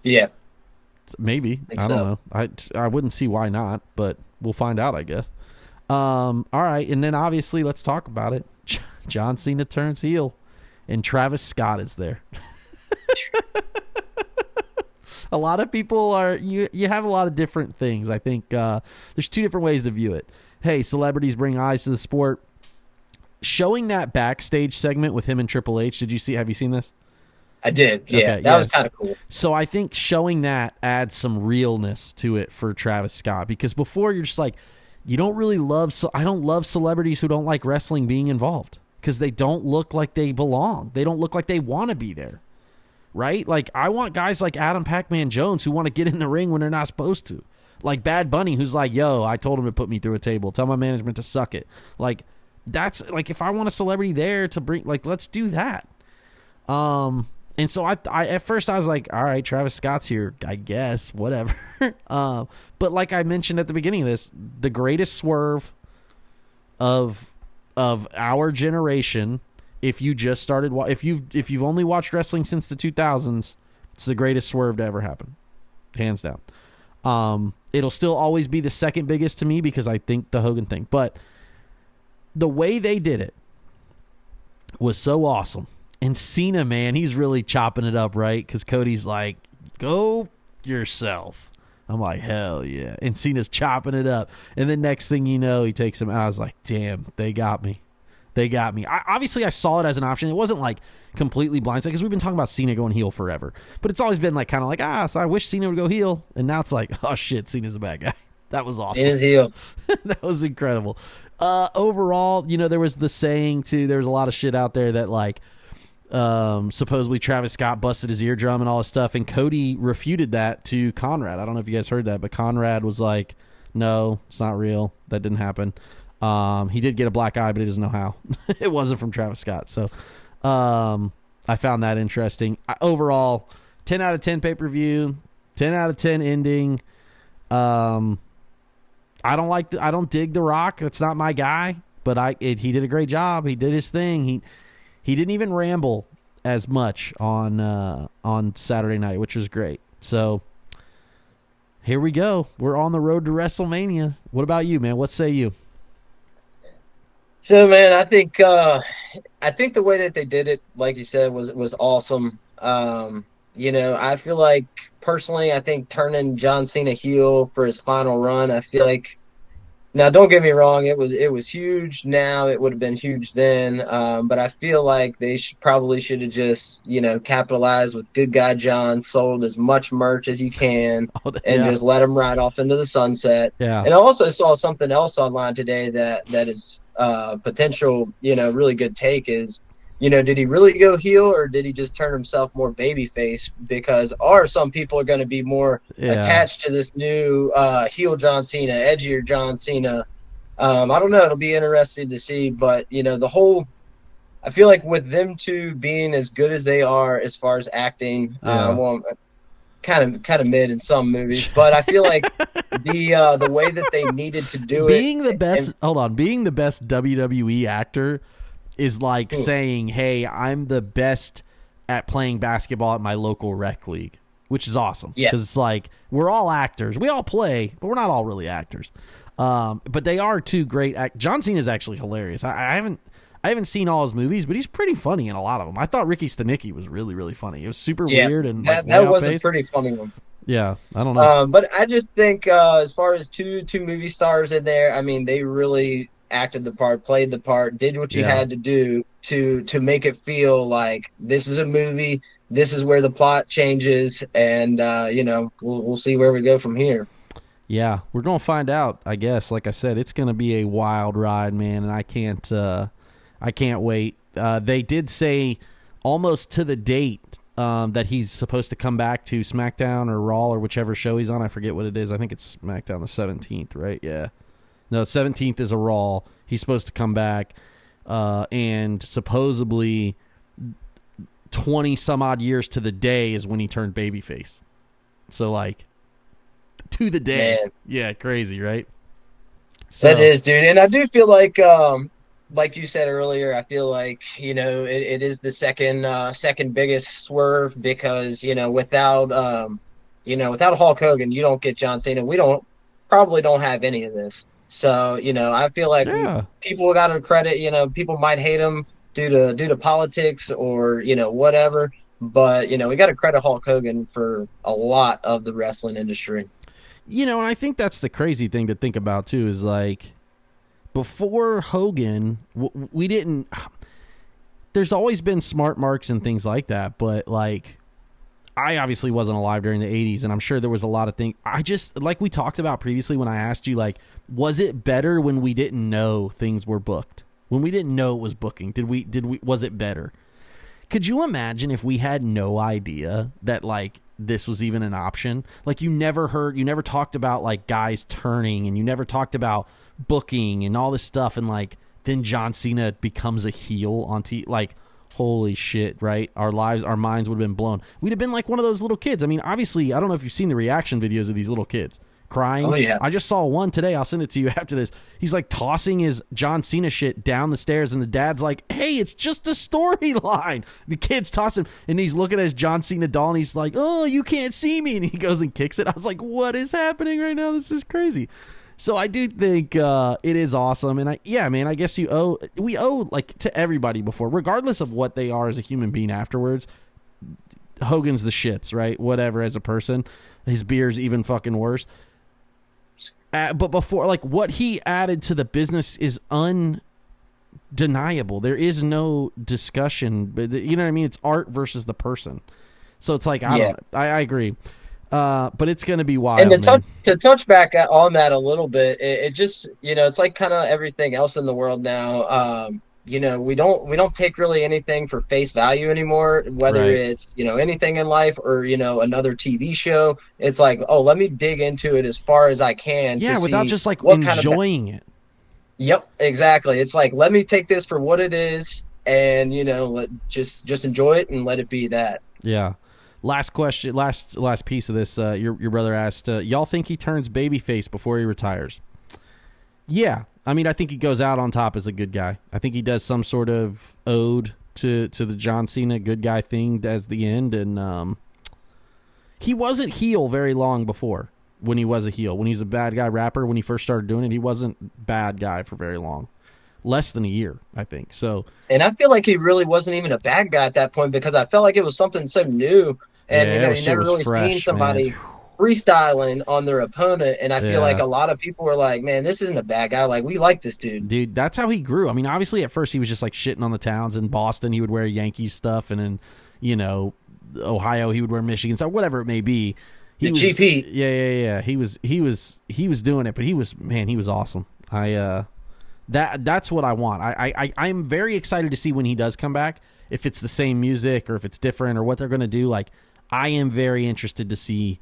Yeah. Maybe. I don't know. I wouldn't see why not, but we'll find out, I guess. All right, and then obviously let's talk about it. John Cena turns heel, and Travis Scott is there. A lot of people are you have a lot of different things. I think there's two different ways to view it. Hey, celebrities bring eyes to the sport. Showing that backstage segment with him and Triple H, have you seen this? I did. Yeah, okay, that was kind of cool. So I think showing that adds some realness to it for Travis Scott, because before you're just like, I don't love celebrities who don't like wrestling being involved because they don't look like they belong. They don't look like they want to be there. Right? Like, I want guys like Adam Pac-Man Jones who want to get in the ring when they're not supposed to. Like Bad Bunny, who's like, yo, I told him to put me through a table. Tell my management to suck it. Like, that's, like, if I want a celebrity there to bring, like, let's do that. And so I at first I was like, all right, Travis Scott's here, I guess, whatever. But like I mentioned at the beginning of this, the greatest swerve of our generation, if you just started, if you've only watched wrestling since the 2000s, it's the greatest swerve to ever happen, hands down. It'll still always be the second biggest to me because I think the Hogan thing, but the way they did it was so awesome. And Cena, man, he's really chopping it up, right? Because Cody's like, go yourself. I'm like, hell yeah. And Cena's chopping it up. And then next thing you know, he takes him out. I was like, damn, they got me. Obviously, I saw it as an option. It wasn't like completely blindsided because we've been talking about Cena going heel forever. But it's always been like kind of like, so I wish Cena would go heel. And now it's like, oh shit, Cena's a bad guy. That was awesome. Cena's heel. That was incredible. Overall, there was the saying too. There was a lot of shit out there that like supposedly Travis Scott busted his eardrum and all this stuff. And Cody refuted that to Conrad. I don't know if you guys heard that, but Conrad was like, no, it's not real. That didn't happen. He did get a black eye, but he doesn't know how. It wasn't from Travis Scott. So I found that interesting. Overall, 10 out of 10 pay-per-view, 10 out of 10 ending. I don't dig The Rock. That's not my guy, but he did a great job. He did his thing. He didn't even ramble as much on Saturday night, which was great. So here we go. We're on the road to WrestleMania. What about you, man? What say you? So, man, I think the way that they did it, like you said, was awesome. I feel like personally, I think turning John Cena heel for his final run, I feel like, now don't get me wrong, it was huge. Now it would have been huge then, but I feel like they probably should have just capitalized with Good Guy John, sold as much merch as you can, and just let him ride off into the sunset. Yeah. And I also saw something else online today that is potential, really good take is, did he really go heel or did he just turn himself more babyface? Because some people are going to be more attached to this new heel John Cena, edgier John Cena. I don't know. It'll be interesting to see. But, I feel like with them two being as good as they are as far as acting, kind of mid in some movies, but I feel like the way that they needed to do being the best WWE actor is like saying, hey, I'm the best at playing basketball at my local rec league, which is awesome. Because it's like, we're all actors. We all play, but we're not all really actors. But they are two great John Cena is actually hilarious. I haven't seen all his movies, but he's pretty funny in a lot of them. I thought Ricky Stenicki was really, really funny. It was super weird and that was a pretty funny one. Yeah, I don't know. But I just think as far as two movie stars in there, I mean, they really acted the part, played the part, did what you had to do to make it feel like this is a movie. This is where the plot changes, and we'll see where we go from here. Yeah, we're gonna find out. I guess, like I said, it's gonna be a wild ride, man, and I can't wait. They did say almost to the date that he's supposed to come back to SmackDown or Raw or whichever show he's on. I forget what it is. I think it's SmackDown the 17th, right? Yeah. No, 17th is a Raw. He's supposed to come back, and supposedly 20-some-odd years to the day is when he turned babyface. So, like, to the day. Man. Yeah, crazy, right? So, that is, dude. And I do feel like you said earlier, I feel like, it is the second biggest swerve because, without Hulk Hogan, you don't get John Cena. We probably don't have any of this. So, I feel like Yeah. people got to credit, people might hate him due to politics or, whatever. But, we got to credit Hulk Hogan for a lot of the wrestling industry. And I think that's the crazy thing to think about too is like before Hogan, we didn't. There's always been smart marks and things like that, but like I obviously wasn't alive during the 80s, and I'm sure there was a lot of things. I just, like we talked about previously when I asked you, like, was it better when we didn't know things were booked? When we didn't know it was booking, was it better? Could you imagine if we had no idea that, like, this was even an option? Like, you never talked about, like, guys turning, and you never talked about booking and all this stuff, and, like, then John Cena becomes a heel on TV. Like, holy shit, right? Our minds would have been blown. We'd have been like one of those little kids. I mean, obviously, I don't know if you've seen the reaction videos of these little kids crying. Oh, yeah. I just saw one today. I'll send it to you after this. He's like tossing his John Cena shit down the stairs, and the dad's like, hey, it's just a storyline. The kid's tossing, and he's looking at his John Cena doll, and he's like, oh, you can't see me. And he goes and kicks it. I was like, what is happening right now? This is crazy. So I do think it is awesome, and I guess we owe like to everybody before, regardless of what they are as a human being afterwards. Hogan's the shits, right? Whatever, as a person, his beer's even fucking worse. But before, like, what he added to the business is undeniable. There is no discussion, but you know what I mean? It's art versus the person. So it's like I agree. But it's going to be wild. And to touch back on that a little bit, it just, it's like kind of everything else in the world now. We don't take really anything for face value anymore, whether it's, anything in life or, another TV show. It's like, oh, let me dig into it as far as I can. Yeah, to without see just like what enjoying it. Yep, exactly. It's like, let me take this for what it is and, just enjoy it and let it be that. Yeah. Last question, last piece of this. Your brother asked, y'all think he turns babyface before he retires? Yeah. I mean, I think he goes out on top as a good guy. I think he does some sort of ode to the John Cena good guy thing as the end. And he wasn't heel very long before when he was a heel. When he's a bad guy rapper, when he first started doing it, he wasn't bad guy for very long. Less than a year, I think. So, and I feel like he really wasn't even a bad guy at that point because I felt like it was something so new. And, you never really seen somebody freestyling on their opponent. And I feel like a lot of people were like, man, this isn't a bad guy. Like, we like this dude. Dude, that's how he grew. I mean, obviously, at first, he was just, like, shitting on the towns. In Boston, he would wear Yankees stuff. And in, Ohio, he would wear Michigan stuff, whatever it may be. GP. Yeah. He was doing it, but he was awesome. That's what I want. I'm very excited to see when he does come back, if it's the same music or if it's different or what they're going to do. Like, I am very interested to see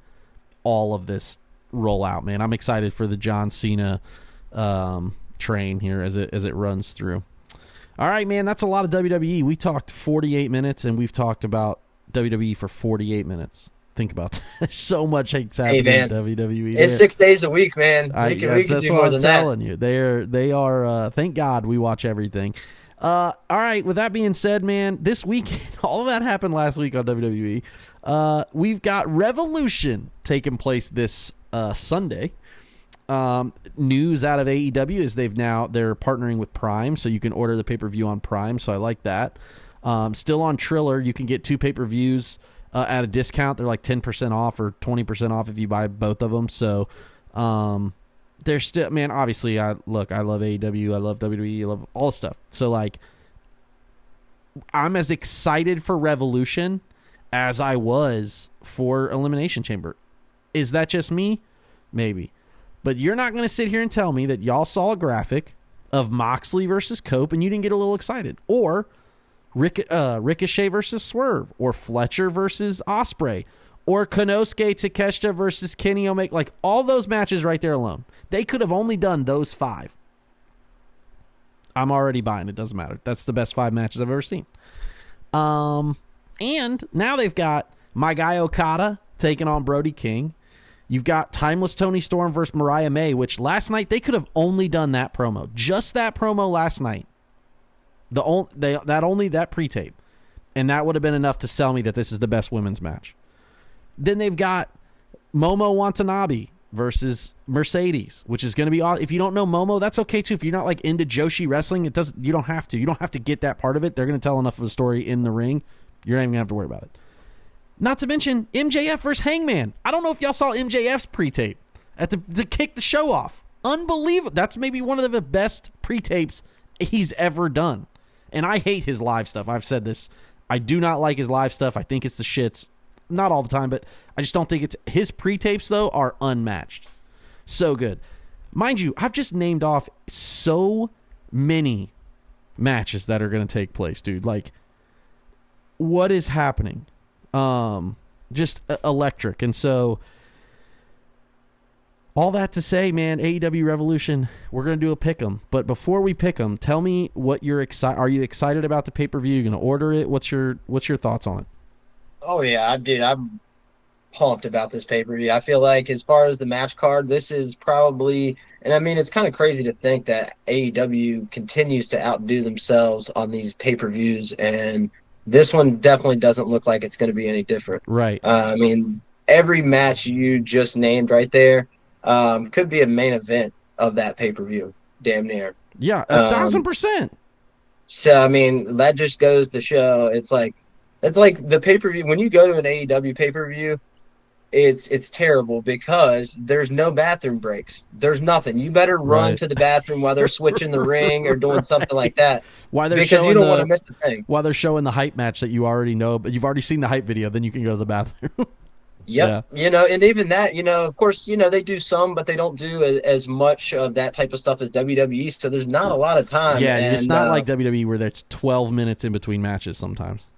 all of this roll out, man. I'm excited for the John Cena train here as it runs through. All right, man, that's a lot of WWE. We talked 48 minutes, and we've talked about WWE for 48 minutes. Think about that. There's so much happening in WWE. It's 6 days a week, man. We can do more than that. I'm telling you. They are thank God we watch everything. All right, with that being said, man, this weekend, all of that happened last week on WWE. We've got Revolution taking place this Sunday. News out of AEW is they're partnering with Prime, so you can order the pay-per-view on Prime, so I like that. Still on Triller, you can get 2 pay-per-views at a discount. They're like 10% off or 20% off if you buy both of them. So they're still, man, obviously, I love AEW, I love WWE, I love all the stuff. So, like, I'm as excited for Revolution as I was for Elimination Chamber. Is that just me? Maybe. But you're not going to sit here and tell me that y'all saw a graphic of Moxley versus Cope and you didn't get a little excited. Or Ricochet versus Swerve. Or Fletcher versus Ospreay. Or Konosuke Takeshita versus Kenny Omega. Like, all those matches right there alone. They could have only done those 5. I'm already buying. It doesn't matter. That's the best 5 matches I've ever seen. And now they've got my guy Okada taking on Brody King. You've got Timeless Tony Storm versus Mariah May, which last night they could have only done that promo. Just that promo last night. That pre-tape. And that would have been enough to sell me that this is the best women's match. Then they've got Momo Watanabe versus Mercedes, which is going to be awesome. If you don't know Momo, that's okay too. If you're not like into Joshi wrestling, you don't have to get that part of it. They're going to tell enough of a story in the ring. You're not even going to have to worry about it. Not to mention MJF versus Hangman. I don't know if y'all saw MJF's pre-tape to kick the show off. Unbelievable. That's maybe one of the best pre-tapes he's ever done. And I hate his live stuff. I've said this. I do not like his live stuff. I think it's the shits. Not all the time, but I just don't think it's... His pre-tapes, though, are unmatched. So good. Mind you, I've just named off so many matches that are going to take place, dude. Like, what is happening? Just electric. And so... All that to say, man, AEW Revolution, we're going to do a pick 'em. But before we pick 'em, tell me what you're excited. Are you excited about the pay-per-view? You're going to order it? What's your thoughts on it? Oh yeah, dude, I'm pumped about this pay-per-view. I feel like as far as the match card, this is probably, and I mean, it's kind of crazy to think that AEW continues to outdo themselves on these pay-per-views, and this one definitely doesn't look like it's going to be any different. Right. I mean, every match you just named right there could be a main event of that pay-per-view, damn near. Yeah, 1,000%. So, I mean, that just goes to show it's like the pay-per-view. When you go to an AEW pay-per-view, it's terrible because there's no bathroom breaks. There's nothing. You better run to the bathroom while they're switching the ring or doing something like that. Because you don't want to miss the thing. While they're showing the hype match that you already know, but you've already seen the hype video, then you can go to the bathroom. Yep. Yeah. And even that, of course, they do some, but they don't do as much of that type of stuff as WWE. So there's not a lot of time. Yeah, and it's not like WWE where there's 12 minutes in between matches sometimes.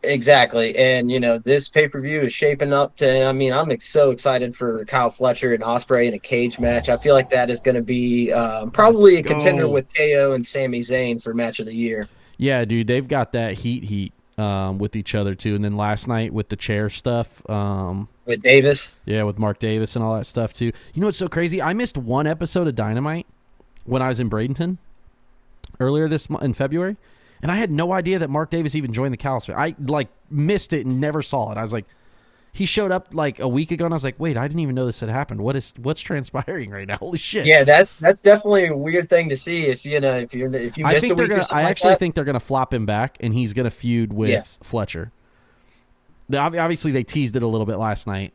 Exactly. And, this pay-per-view is shaping up to, I'm so excited for Kyle Fletcher and Ospreay in a cage match. I feel like that is going to be probably a contender with KO and Sami Zayn for match of the year. Yeah, dude, they've got that heat. With each other too, and then last night with the chair stuff, with Davis, with Mark Davis and all that stuff too. You know what's so crazy? I missed one episode of Dynamite when I was in Bradenton earlier this month in February, and I had no idea that Mark Davis even joined the Callis. I missed it and never saw it. I was like, he showed up like a week ago, and I was like, wait, I didn't even know this had happened. What's transpiring right now? Holy shit! Yeah, that's definitely a weird thing to see if you missed a week or something. I actually think they're gonna flop him back, and he's gonna feud with Fletcher. Obviously, they teased it a little bit last night,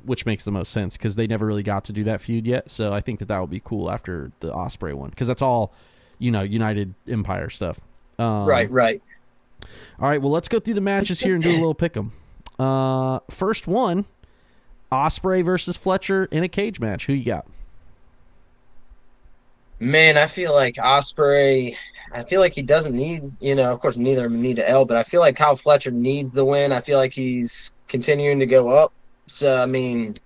which makes the most sense because they never really got to do that feud yet. So I think that would be cool after the Ospreay one because that's all, United Empire stuff. Right. All right, well, let's go through the matches here and do a little pick 'em. First one, Ospreay versus Fletcher in a cage match. Who you got? Man, I feel like Ospreay. I feel like he doesn't need, of course, neither of them need to L, but I feel like Kyle Fletcher needs the win. I feel like he's continuing to go up. So, I mean,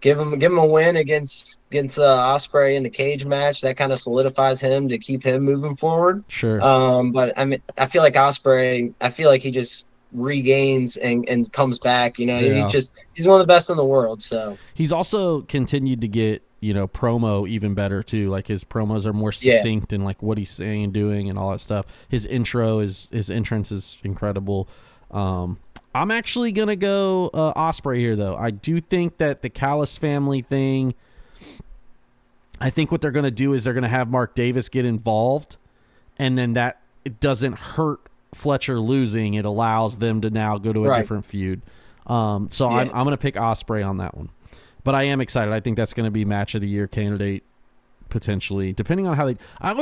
give him a win against Ospreay in the cage match. That kind of solidifies him to keep him moving forward. Sure. But I mean, I feel like Ospreay. I feel like he just regains and comes back. He's one of the best in the world. So he's also continued to get promo even better too. Like his promos are more succinct and like what he's saying and doing and all that stuff. His entrance is incredible. I'm actually gonna go Ospreay here though. I do think that the Callis family thing. I think what they're gonna do is they're gonna have Mark Davis get involved, and then that it doesn't hurt Fletcher losing. It allows them to now go to a different feud. I'm going to pick Ospreay on that one. But I am excited. I think that's going to be match of the year candidate potentially, depending on how they... I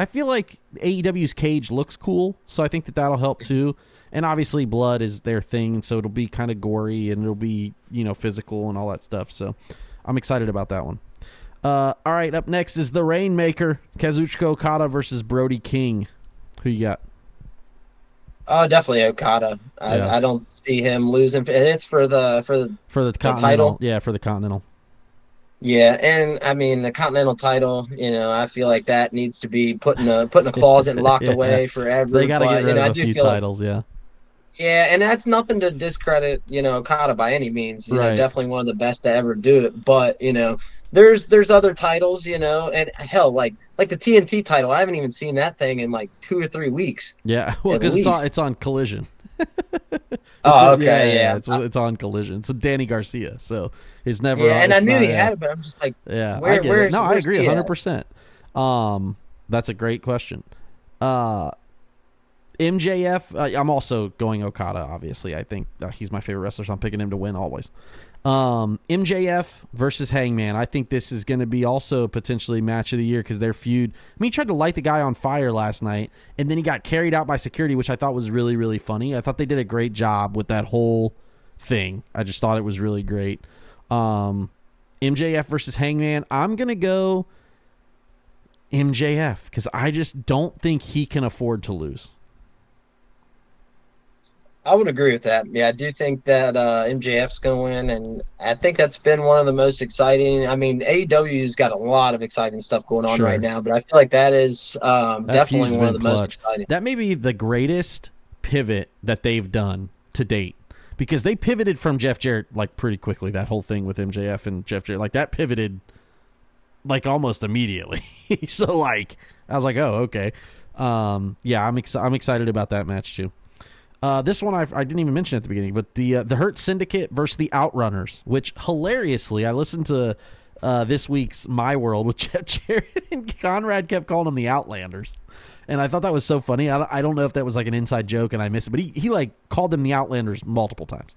feel like AEW's cage looks cool, so I think that'll help too. And obviously blood is their thing, so it'll be kind of gory and it'll be, physical and all that stuff. So I'm excited about that one. All right, up next is the Rainmaker, Kazuchika Okada versus Brody King. Who you got? Oh, definitely Okada. I don't see him losing. And it's for the title. Yeah, for the Continental. Yeah, and I mean the Continental title. I feel like that needs to be put in a closet and locked away forever. They got to get rid of a few titles. Yeah, and that's nothing to discredit Okada by any means. Definitely one of the best to ever do it. But there's other titles, and hell, like the TNT title. I haven't even seen that thing in like 2 or 3 weeks. Yeah, well, because it's on Collision. Okay, yeah. It's on Collision. So Danny Garcia. So it's never. Yeah, and I it's knew not, he had it, but I'm just like, yeah, I get it. No, I agree 100%. That's a great question. MJF. I'm also going Okada. Obviously, I think he's my favorite wrestler, so I'm picking him to win always. MJF versus Hangman. I think this is going to be also potentially match of the year because their feud. I mean, he tried to light the guy on fire last night, and then he got carried out by security, which I thought was really, really funny. I thought they did a great job with that whole thing. I just thought it was really great. MJF versus Hangman. I'm going to go MJF because I just don't think he can afford to lose. I would agree with that. Yeah, I do think that MJF's going to win, and I think that's been one of the most exciting. I mean, AEW's got a lot of exciting stuff going on right now, but I feel like that is definitely one of the most exciting. That may be the greatest pivot that they've done to date because they pivoted from Jeff Jarrett like pretty quickly. That whole thing with MJF and Jeff Jarrett, like that pivoted like almost immediately. So like I was like, oh, okay. Yeah, I'm excited about that match too. This one I didn't even mention at the beginning, but the Hurt Syndicate versus the Outrunners, which hilariously I listened to this week's My World with Jeff Jarrett, and Conrad kept calling them the Outlanders, and I thought that was so funny. I don't know if that was like an inside joke and I missed it, but he like called them the Outlanders multiple times.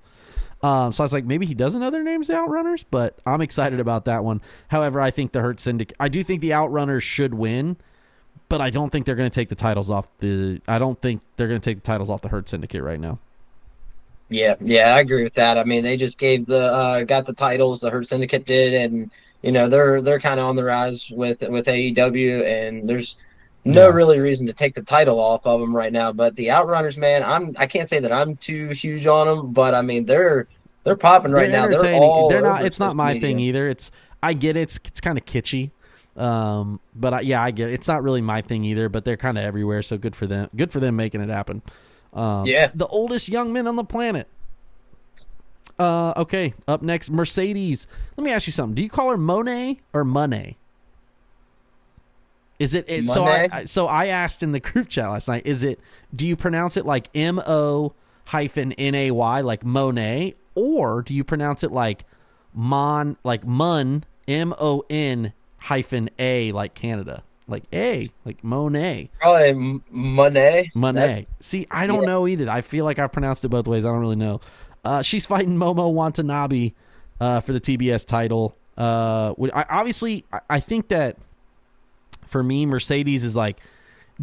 So I was like, maybe he doesn't know their names, the Outrunners, but I'm excited about that one. However, I think the Hurt Syndicate. I do think the Outrunners should win. But I don't think they're going to take the titles off the. I don't think they're going to take the titles off the Hurt Syndicate right now. Yeah, I agree with that. I mean, they just gave got the titles. The Hurt Syndicate did, and they're kind of on the rise with AEW, and there's no really reason to take the title off of them right now. But the Outrunners, man, I can't say that I'm too huge on them, but I mean they're popping right now. They're all. They're not. It's not my thing either. I get it. It's kind of kitschy. But I get it. It's not really my thing either, but they're kind of everywhere. So good for them. Good for them making it happen. The oldest young men on the planet. Okay. Up next, Mercedes. Let me ask you something. Do you call her Monet or Monet? Is it so I asked in the group chat last night, do you pronounce it like MO-NAY, like Monet, or do you pronounce it like Mon, MON -A, like Canada, like A, like Monet? Probably Monet. See, I don't know either. I feel like I've pronounced it both ways. I don't really know. She's fighting Momo Watanabe for the TBS title. I think that for me, Mercedes is like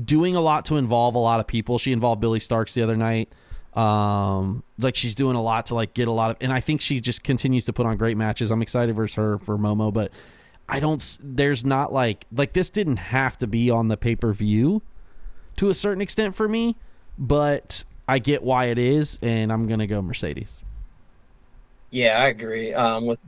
doing a lot to involve a lot of people. She involved Billy Starks the other night. Like she's doing a lot to like get a lot of, and I think she just continues to put on great matches. I'm excited versus her for Momo, but there's not like this didn't have to be on the pay-per-view to a certain extent for me, but I get why it is, and I'm going to go Mercedes. Yeah, I agree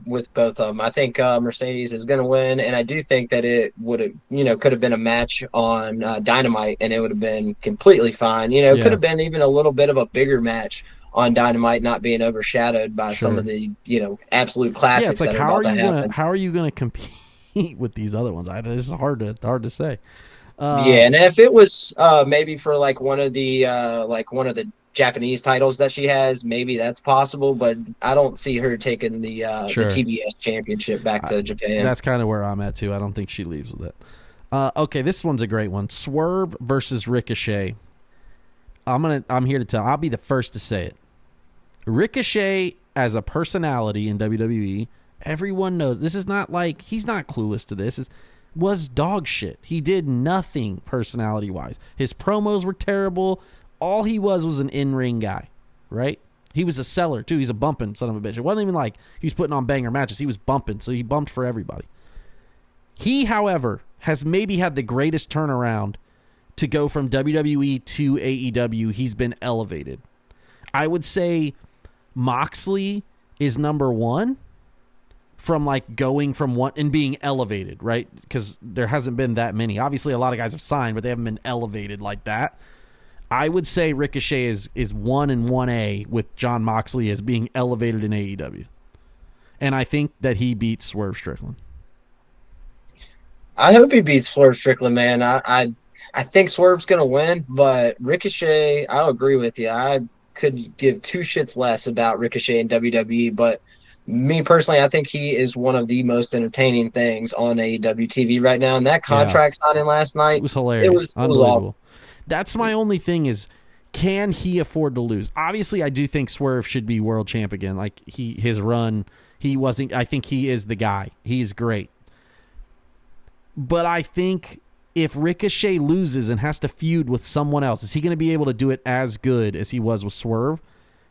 with both of them. I think Mercedes is going to win, and I do think that it would have, could have been a match on Dynamite, and it would have been completely fine. It could have been even a little bit of a bigger match on Dynamite, not being overshadowed by some of the, absolute classics. Yeah, it's like that are about to happen. How are you going to compete with these other ones? It's hard to say. And if it was maybe for like one of the Japanese titles that she has, maybe that's possible, but I don't see her taking the TBS championship back to Japan. That's kind of where I'm at too. I don't think she leaves with it. Okay, this one's a great one. Swerve versus Ricochet. I'm here to tell. I'll be the first to say it. Ricochet as a personality in WWE, everyone knows this is not like he's not clueless to this. Was dog shit. He did nothing personality wise. His promos were terrible. All he was an in-ring guy, right? He was a seller too. He's a bumping son of a bitch. It wasn't even like he was putting on banger matches. He was bumping, so he bumped for everybody. He, however, has maybe had the greatest turnaround to go from WWE to AEW. He's been elevated. I would say Moxley is number one from like going from one and being elevated, right? Because there hasn't been that many. Obviously, a lot of guys have signed, but they haven't been elevated like that. I would say Ricochet is 1 and 1A with Jon Moxley as being elevated in AEW. And I think that he beats Swerve Strickland. I hope he beats Swerve Strickland, man. I think Swerve's going to win, but Ricochet, I'll agree with you. I could give two shits less about Ricochet and WWE, but me personally, I think he is one of the most entertaining things on AEW TV right now. And that contract signing last night, it was hilarious. Unbelievable. Awesome. That's my only thing is, can he afford to lose? Obviously, I do think Swerve should be world champ again. Like his run, he wasn't. I think he is the guy. He's great. But I think if Ricochet loses and has to feud with someone else, is he going to be able to do it as good as he was with Swerve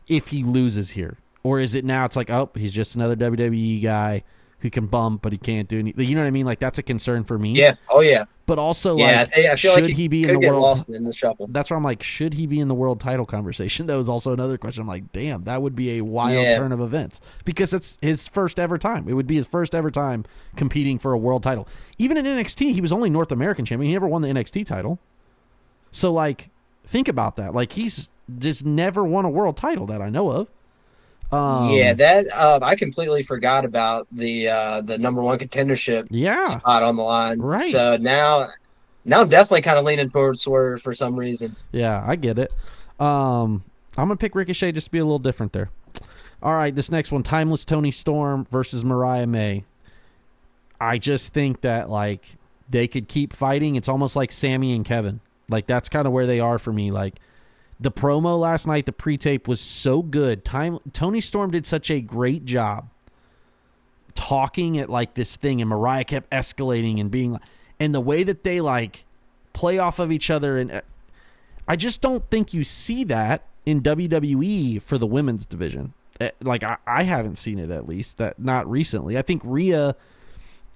if he loses here? Or is it now it's like, oh, he's just another WWE guy who can bump, but he can't do anything. You know what I mean? Like, that's a concern for me. Yeah. Oh, yeah. But also, I feel should like he be in the world? Lost in the shuffle. That's where I'm like, should he be in the world title conversation? That was also another question. I'm like, damn, that would be a wild turn of events because it's his first ever time. It would be his first ever time competing for a world title. Even in NXT, he was only North American champion. He never won the NXT title. So, like, think about that. Like, he's just never won a world title that I know of. I completely forgot about the number one contendership spot on the line. Right. So now I'm definitely kind of leaning towards Swerve for some reason. Yeah, I get it. I'm going to pick Ricochet just to be a little different there. All right, this next one, Timeless Toni Storm versus Mariah May. I just think that, like, they could keep fighting. It's almost like Sammy and Kevin. Like, that's kind of where they are for me. Like, the promo last night, the pre-tape was so good. Toni Storm did such a great job talking at like this thing, and Mariah kept escalating and being, and the way that they like play off of each other, and I just don't think you see that in WWE for the women's division. Like I haven't seen it, at least that not recently. I think Rhea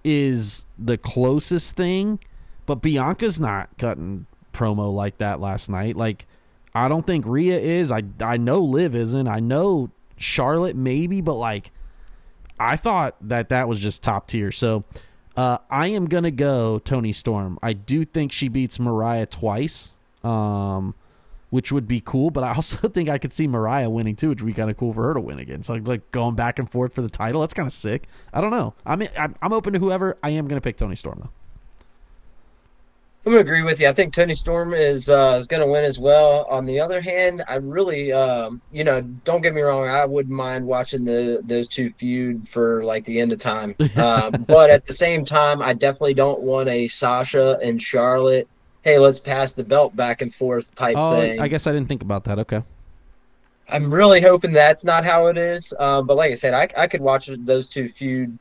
is the closest thing, but Bianca's not cutting promo like that last night. Like, I don't think Rhea is. I know Liv isn't. I know Charlotte maybe, but like I thought that was just top tier. So I am going to go Toni Storm. I do think she beats Mariah twice, which would be cool, but I also think I could see Mariah winning too, which would be kind of cool for her to win again. So like going back and forth for the title, that's kind of sick. I don't know. I'm open to whoever. I am going to pick Toni Storm though. I'm going to agree with you. I think Toni Storm is going to win as well. On the other hand, I really, don't get me wrong, I wouldn't mind watching those two feud for like the end of time. But at the same time, I definitely don't want a Sasha and Charlotte, hey, let's pass the belt back and forth type thing. I guess I didn't think about that. Okay. I'm really hoping that's not how it is. But like I said, I could watch those two feud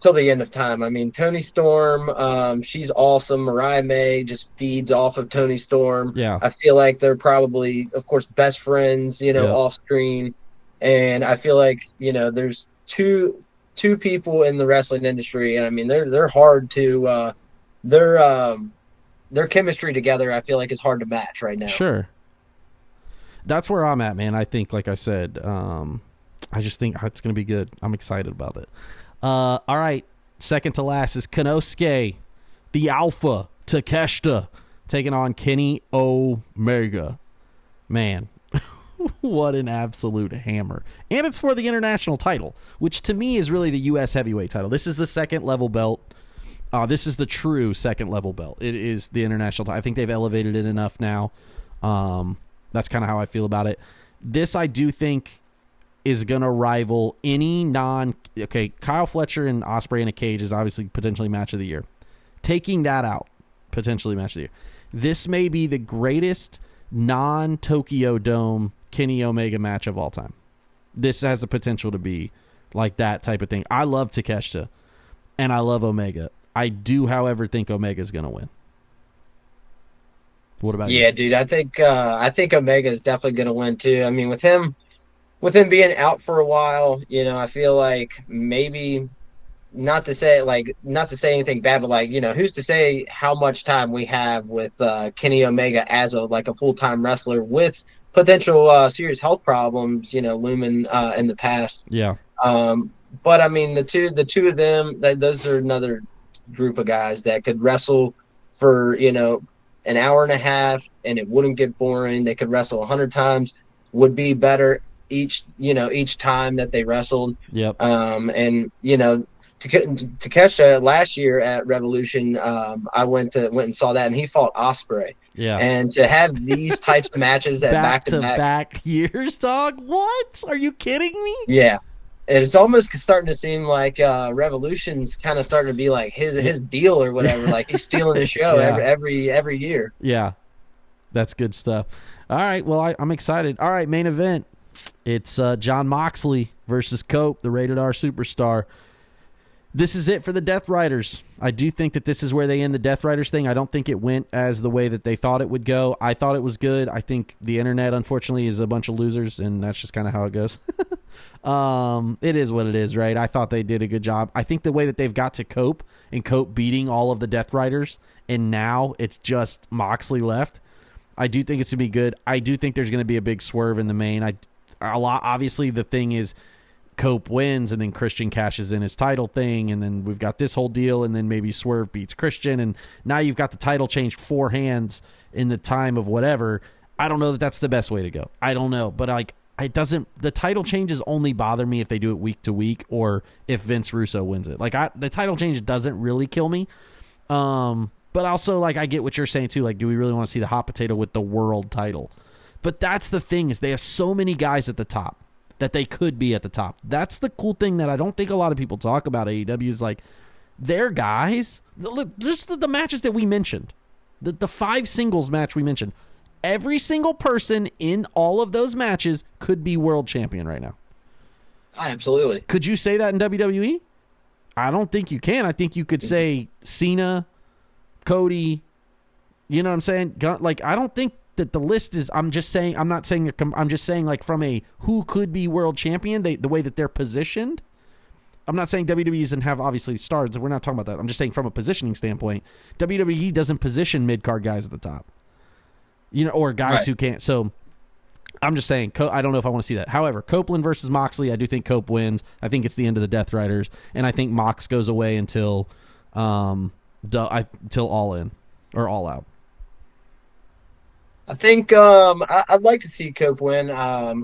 till the end of time. I mean, Toni Storm, she's awesome. Mariah May just feeds off of Toni Storm. Yeah. I feel like they're probably, of course, best friends, off screen. And I feel like, there's two people in the wrestling industry, and I mean, they're hard to their chemistry together, I feel like is hard to match right now. Sure. That's where I'm at, man. I think, like I said, I just think it's going to be good. I'm excited about it. All right, second to last is Konosuke, the Alpha, Takeshita, taking on Kenny Omega. Man, what an absolute hammer. And it's for the international title, which to me is really the U.S. heavyweight title. This is the second level belt. This is the true second level belt. It is the international title. I think they've elevated it enough now. That's kind of how I feel about it. This, I do think, is going to rival any Kyle Fletcher and Ospreay in a cage is obviously potentially match of the year. Taking that out, potentially match of the year. This may be the greatest non-Tokyo Dome Kenny Omega match of all time. This has the potential to be like that type of thing. I love Takeshita, and I love Omega. I do, however, think Omega is going to win. What about you? Yeah, dude, I think Omega is definitely going to win too. I mean, with him being out for a while, I feel like maybe not to say anything bad, but like, who's to say how much time we have with Kenny Omega as a full-time wrestler with potential serious health problems, looming in the past. Yeah. But I mean, the two of them, those are another group of guys that could wrestle for, an hour and a half and it wouldn't get boring. They could wrestle 100 times, would be better each time that they wrestled. Yep. And Takeshita last year at Revolution, I went and saw that, and he fought Ospreay. Yeah. And to have these types of matches at back-to-back years, dog. What? Are you kidding me? Yeah. It's almost starting to seem like Revolution's kind of starting to be like his deal or whatever. Like he's stealing the show every year. Yeah, that's good stuff. All right, well, I'm excited. All right, main event. It's Jon Moxley versus Cope, the Rated R Superstar. This is it for the Death Riders. I do think that this is where they end the Death Riders thing. I don't think it went as the way that they thought it would go. I thought it was good. I think the internet, unfortunately, is a bunch of losers, and that's just kind of how it goes. It is what it is, right? I thought they did a good job. I think the way that they've got to Cope and Cope beating all of the Death Riders, and now it's just Moxley left, I do think it's going to be good. I do think there's going to be a big swerve in the main. Obviously, the thing is, Cope wins, and then Christian cashes in his title thing, and then we've got this whole deal, and then maybe Swerve beats Christian, and now you've got the title change 4 hands in the time of whatever. I don't know that that's the best way to go. I don't know, but the title changes only bother me if they do it week to week or if Vince Russo wins it. The title change doesn't really kill me. But also, I get what you're saying too. Do we really want to see the hot potato with the world title? But that's the thing, is they have so many guys at the top that they could be at the top. That's the cool thing that I don't think a lot of people talk about AEW is their guys, just the matches that we mentioned, the 5 singles match we mentioned, every single person in all of those matches could be world champion right now. Absolutely. Could you say that in WWE? I don't think you can. I think you could say Cena, Cody, you know what I'm saying? I don't think that the list is, I'm just saying from a who could be world champion, the way that they're positioned. I'm not saying WWE doesn't have obviously stars. We're not talking about that. I'm just saying from a positioning standpoint, WWE doesn't position mid-card guys at the top, or guys who can't. So I'm just saying, I don't know if I want to see that. However, Copeland versus Moxley, I do think Cope wins. I think it's the end of the Death Riders, and I think Mox goes away until All In or All Out. I think I'd like to see Cope win. I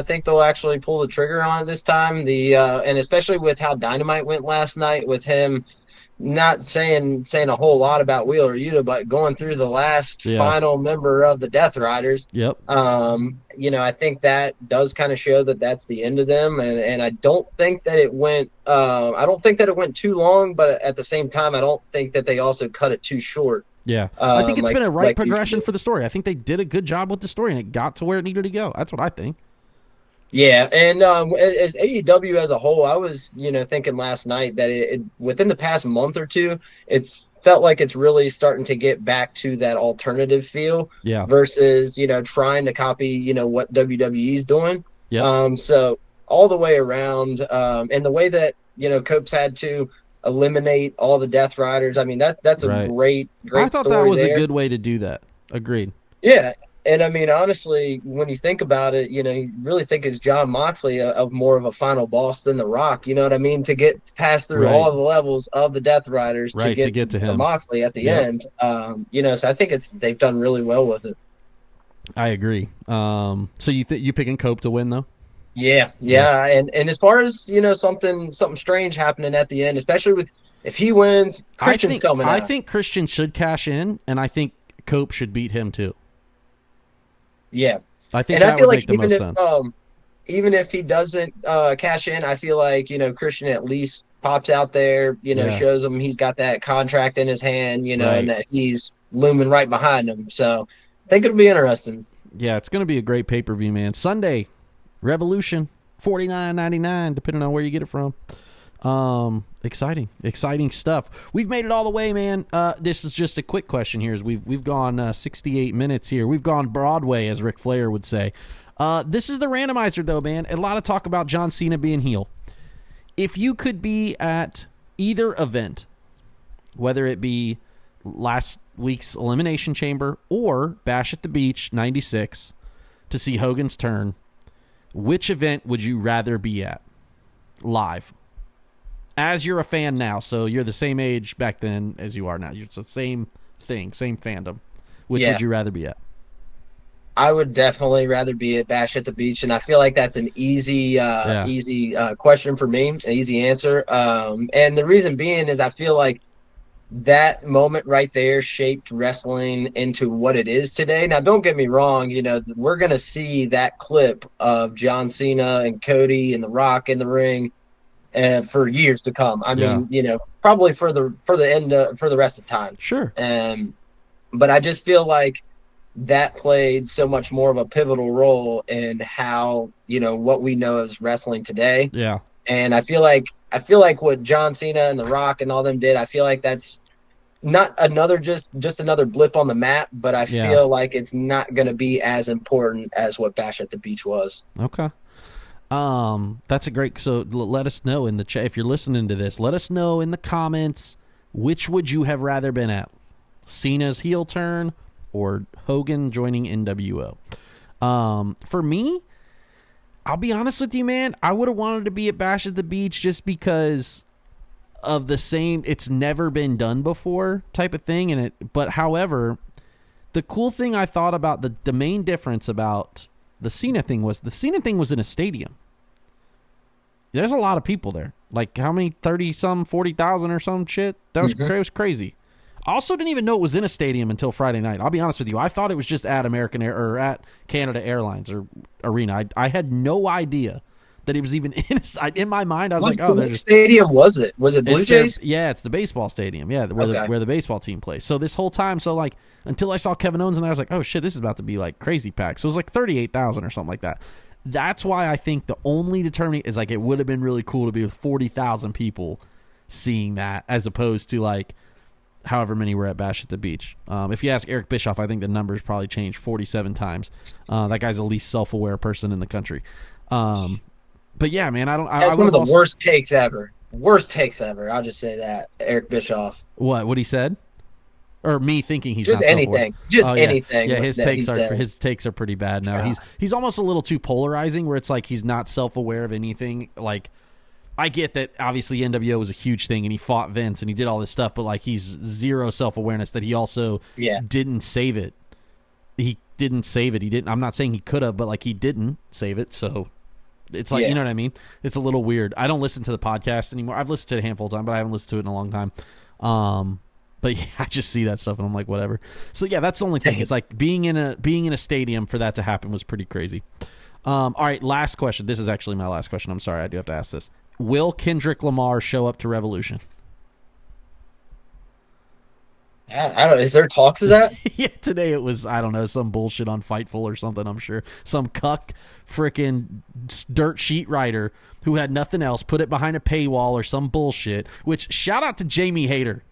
think they'll actually pull the trigger on it this time. And especially with how Dynamite went last night, with him not saying a whole lot about Wheeler Yuta, but going through the last final member of the Death Riders. Yep. I think that does kind of show that that's the end of them, and I don't think that it went. I don't think that it went too long, but at the same time, I don't think that they also cut it too short. Yeah, I think it's been a right progression for the story. I think they did a good job with the story, and it got to where it needed to go. That's what I think. Yeah, and as AEW as a whole, I was thinking last night that it within the past month or two, it's felt like it's really starting to get back to that alternative feel. Yeah. Versus trying to copy what WWE's doing. Yeah. So all the way around, and the way that Cope's had to eliminate all the Death Riders. I mean, that's a great I thought that was a good way to do that. Agreed. Yeah. And I mean, honestly, when you think about it, you really think it's Jon Moxley of more of a final boss than The Rock. You know what I mean? To get past through all the levels of the Death Riders to get to Moxley at the end. So I think they've done really well with it. I agree. So you picking Cope to win though? Yeah. And as far as something strange happening at the end, especially if he wins, Christian's coming out. I think Christian should cash in, and I think Cope should beat him too. Yeah, I think that would make the most sense. Even if he doesn't cash in, I feel like Christian at least pops out there, shows him he's got that contract in his hand, and that he's looming right behind him. So I think it'll be interesting. Yeah, it's going to be a great pay-per-view, man. Sunday, Revolution, $49.99, depending on where you get it from. Exciting stuff. We've made it all the way, man. This is just a quick question here. We've gone 68 minutes here. We've gone Broadway, as Ric Flair would say. This is the randomizer, though, man. A lot of talk about John Cena being heel. If you could be at either event, whether it be last week's Elimination Chamber or Bash at the Beach 96 to see Hogan's turn, which event would you rather be at live? As you're a fan now, so you're the same age back then as you are now. It's the same thing, same fandom. Which would you rather be at? I would definitely rather be at Bash at the Beach, and I feel like that's an easy question for me, an easy answer. And the reason being is I feel like that moment right there shaped wrestling into what it is today. Now, don't get me wrong, we're going to see that clip of John Cena and Cody and The Rock in the ring for years to come. I mean, probably for the rest of time. Sure. But I just feel like that played so much more of a pivotal role in how, what we know as wrestling today. Yeah. And I feel like what John Cena and The Rock and all them did, I feel like that's not another just another blip on the map, but I feel like it's not going to be as important as what Bash at the Beach was. Okay. That's a great. So let us know in the chat if you're listening to this. Let us know in the comments, which would you have rather been at, Cena's heel turn or Hogan joining NWO? For me, I'll be honest with you, man. I would have wanted to be at Bash at the Beach just because of the same, it's never been done before type of thing. But however, the cool thing I thought about the main difference about the Cena thing was in a stadium. There's a lot of people there. Like how many, 30-some, 40,000 or some shit? That was crazy. I also didn't even know it was in a stadium until Friday night. I'll be honest with you. I thought it was just at American Air or at Canada Airlines or Arena. I had no idea that it was even in my mind. I was like, what stadium was it? Was it Blue Jays? Yeah, it's the baseball stadium. Yeah, where the baseball team plays. So this whole time, until I saw Kevin Owens in there, I was like, oh shit, this is about to be like crazy packed. So it was like 38,000 or something like that. That's why I think the only determining is like it would have been really cool to be with 40,000 people seeing that as opposed to like however many were at Bash at the Beach. If you ask Eric Bischoff, I think the numbers probably changed 47 times. That guy's the least self-aware person in the country. But yeah, man, That's one of the worst takes ever. Worst takes ever. I'll just say that. Eric Bischoff. What he said? Or me thinking he's just not anything. Just anything. Yeah, his takes are pretty bad now. Yeah. He's almost a little too polarizing where it's like he's not self-aware of anything. Like I get that obviously NWO was a huge thing and he fought Vince and he did all this stuff, but like he's zero self-awareness that he also didn't save it. He didn't save it. He didn't. I'm not saying he could have, but like he didn't save it. So it's like, you know what I mean? It's a little weird. I don't listen to the podcast anymore. I've listened to it a handful of times, but I haven't listened to it in a long time. But yeah, I just see that stuff and I'm like, whatever. So yeah, that's the only thing. It's like being in a stadium for that to happen was pretty crazy. All right, last question. This is actually my last question. I'm sorry, I do have to ask this. Will Kendrick Lamar show up to Revolution? I don't know. Is there talks of that? Yeah, today it was, I don't know, some bullshit on Fightful or something, I'm sure. Some cuck freaking dirt sheet writer who had nothing else, put it behind a paywall or some bullshit, which shout out to Jamie Hayter.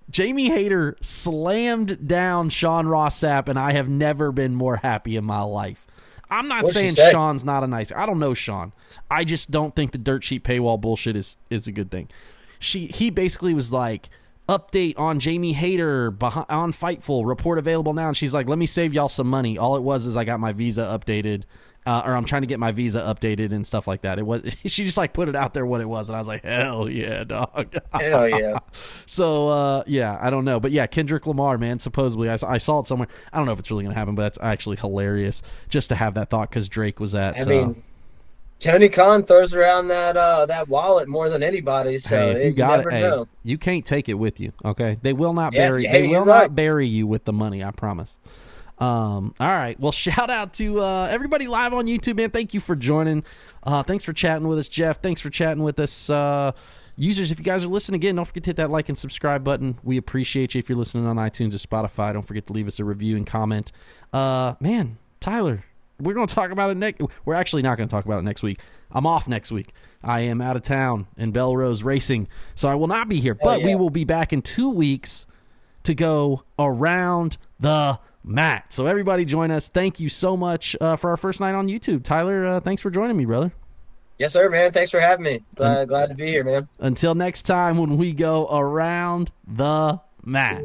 Jamie Hayter slammed down Sean Ross Sapp, and I have never been more happy in my life. I'm not saying Sean's not a nice. I don't know Sean. I just don't think the dirt sheet paywall bullshit is a good thing. He basically was like, update on Jamie Hayter on Fightful, report available now. And she's like, let me save y'all some money. All it was is I got my visa updated, or I'm trying to get my visa updated and stuff like that. It was she just like put it out there what it was, and I was like, hell yeah, dog. Hell yeah. So yeah, I don't know, but yeah, Kendrick Lamar, man. Supposedly, I saw it somewhere. I don't know if it's really gonna happen, but that's actually hilarious just to have that thought because Drake was at. I mean, Tony Khan throws around that wallet more than anybody, so you never know. You can't take it with you. Okay, they will not bury. They will not bury you with the money. I promise. All right. Well, shout out to everybody live on YouTube, man. Thank you for joining. Thanks for chatting with us, Jeff. Thanks for chatting with us, users. If you guys are listening again, don't forget to hit that like and subscribe button. We appreciate you. If you're listening on iTunes or Spotify, don't forget to leave us a review and comment. Man, Tyler, we're going to talk about it next. We're actually not going to talk about it next week. I'm off next week. I am out of town in Belrose racing, so I will not be here. But we will be back in 2 weeks to go around the mat. So everybody join us. Thank you so much for our first night on YouTube. Tyler, thanks for joining me, brother. Yes, sir, man. Thanks for having me. Glad to be here, man. Until next time when we go around the mat.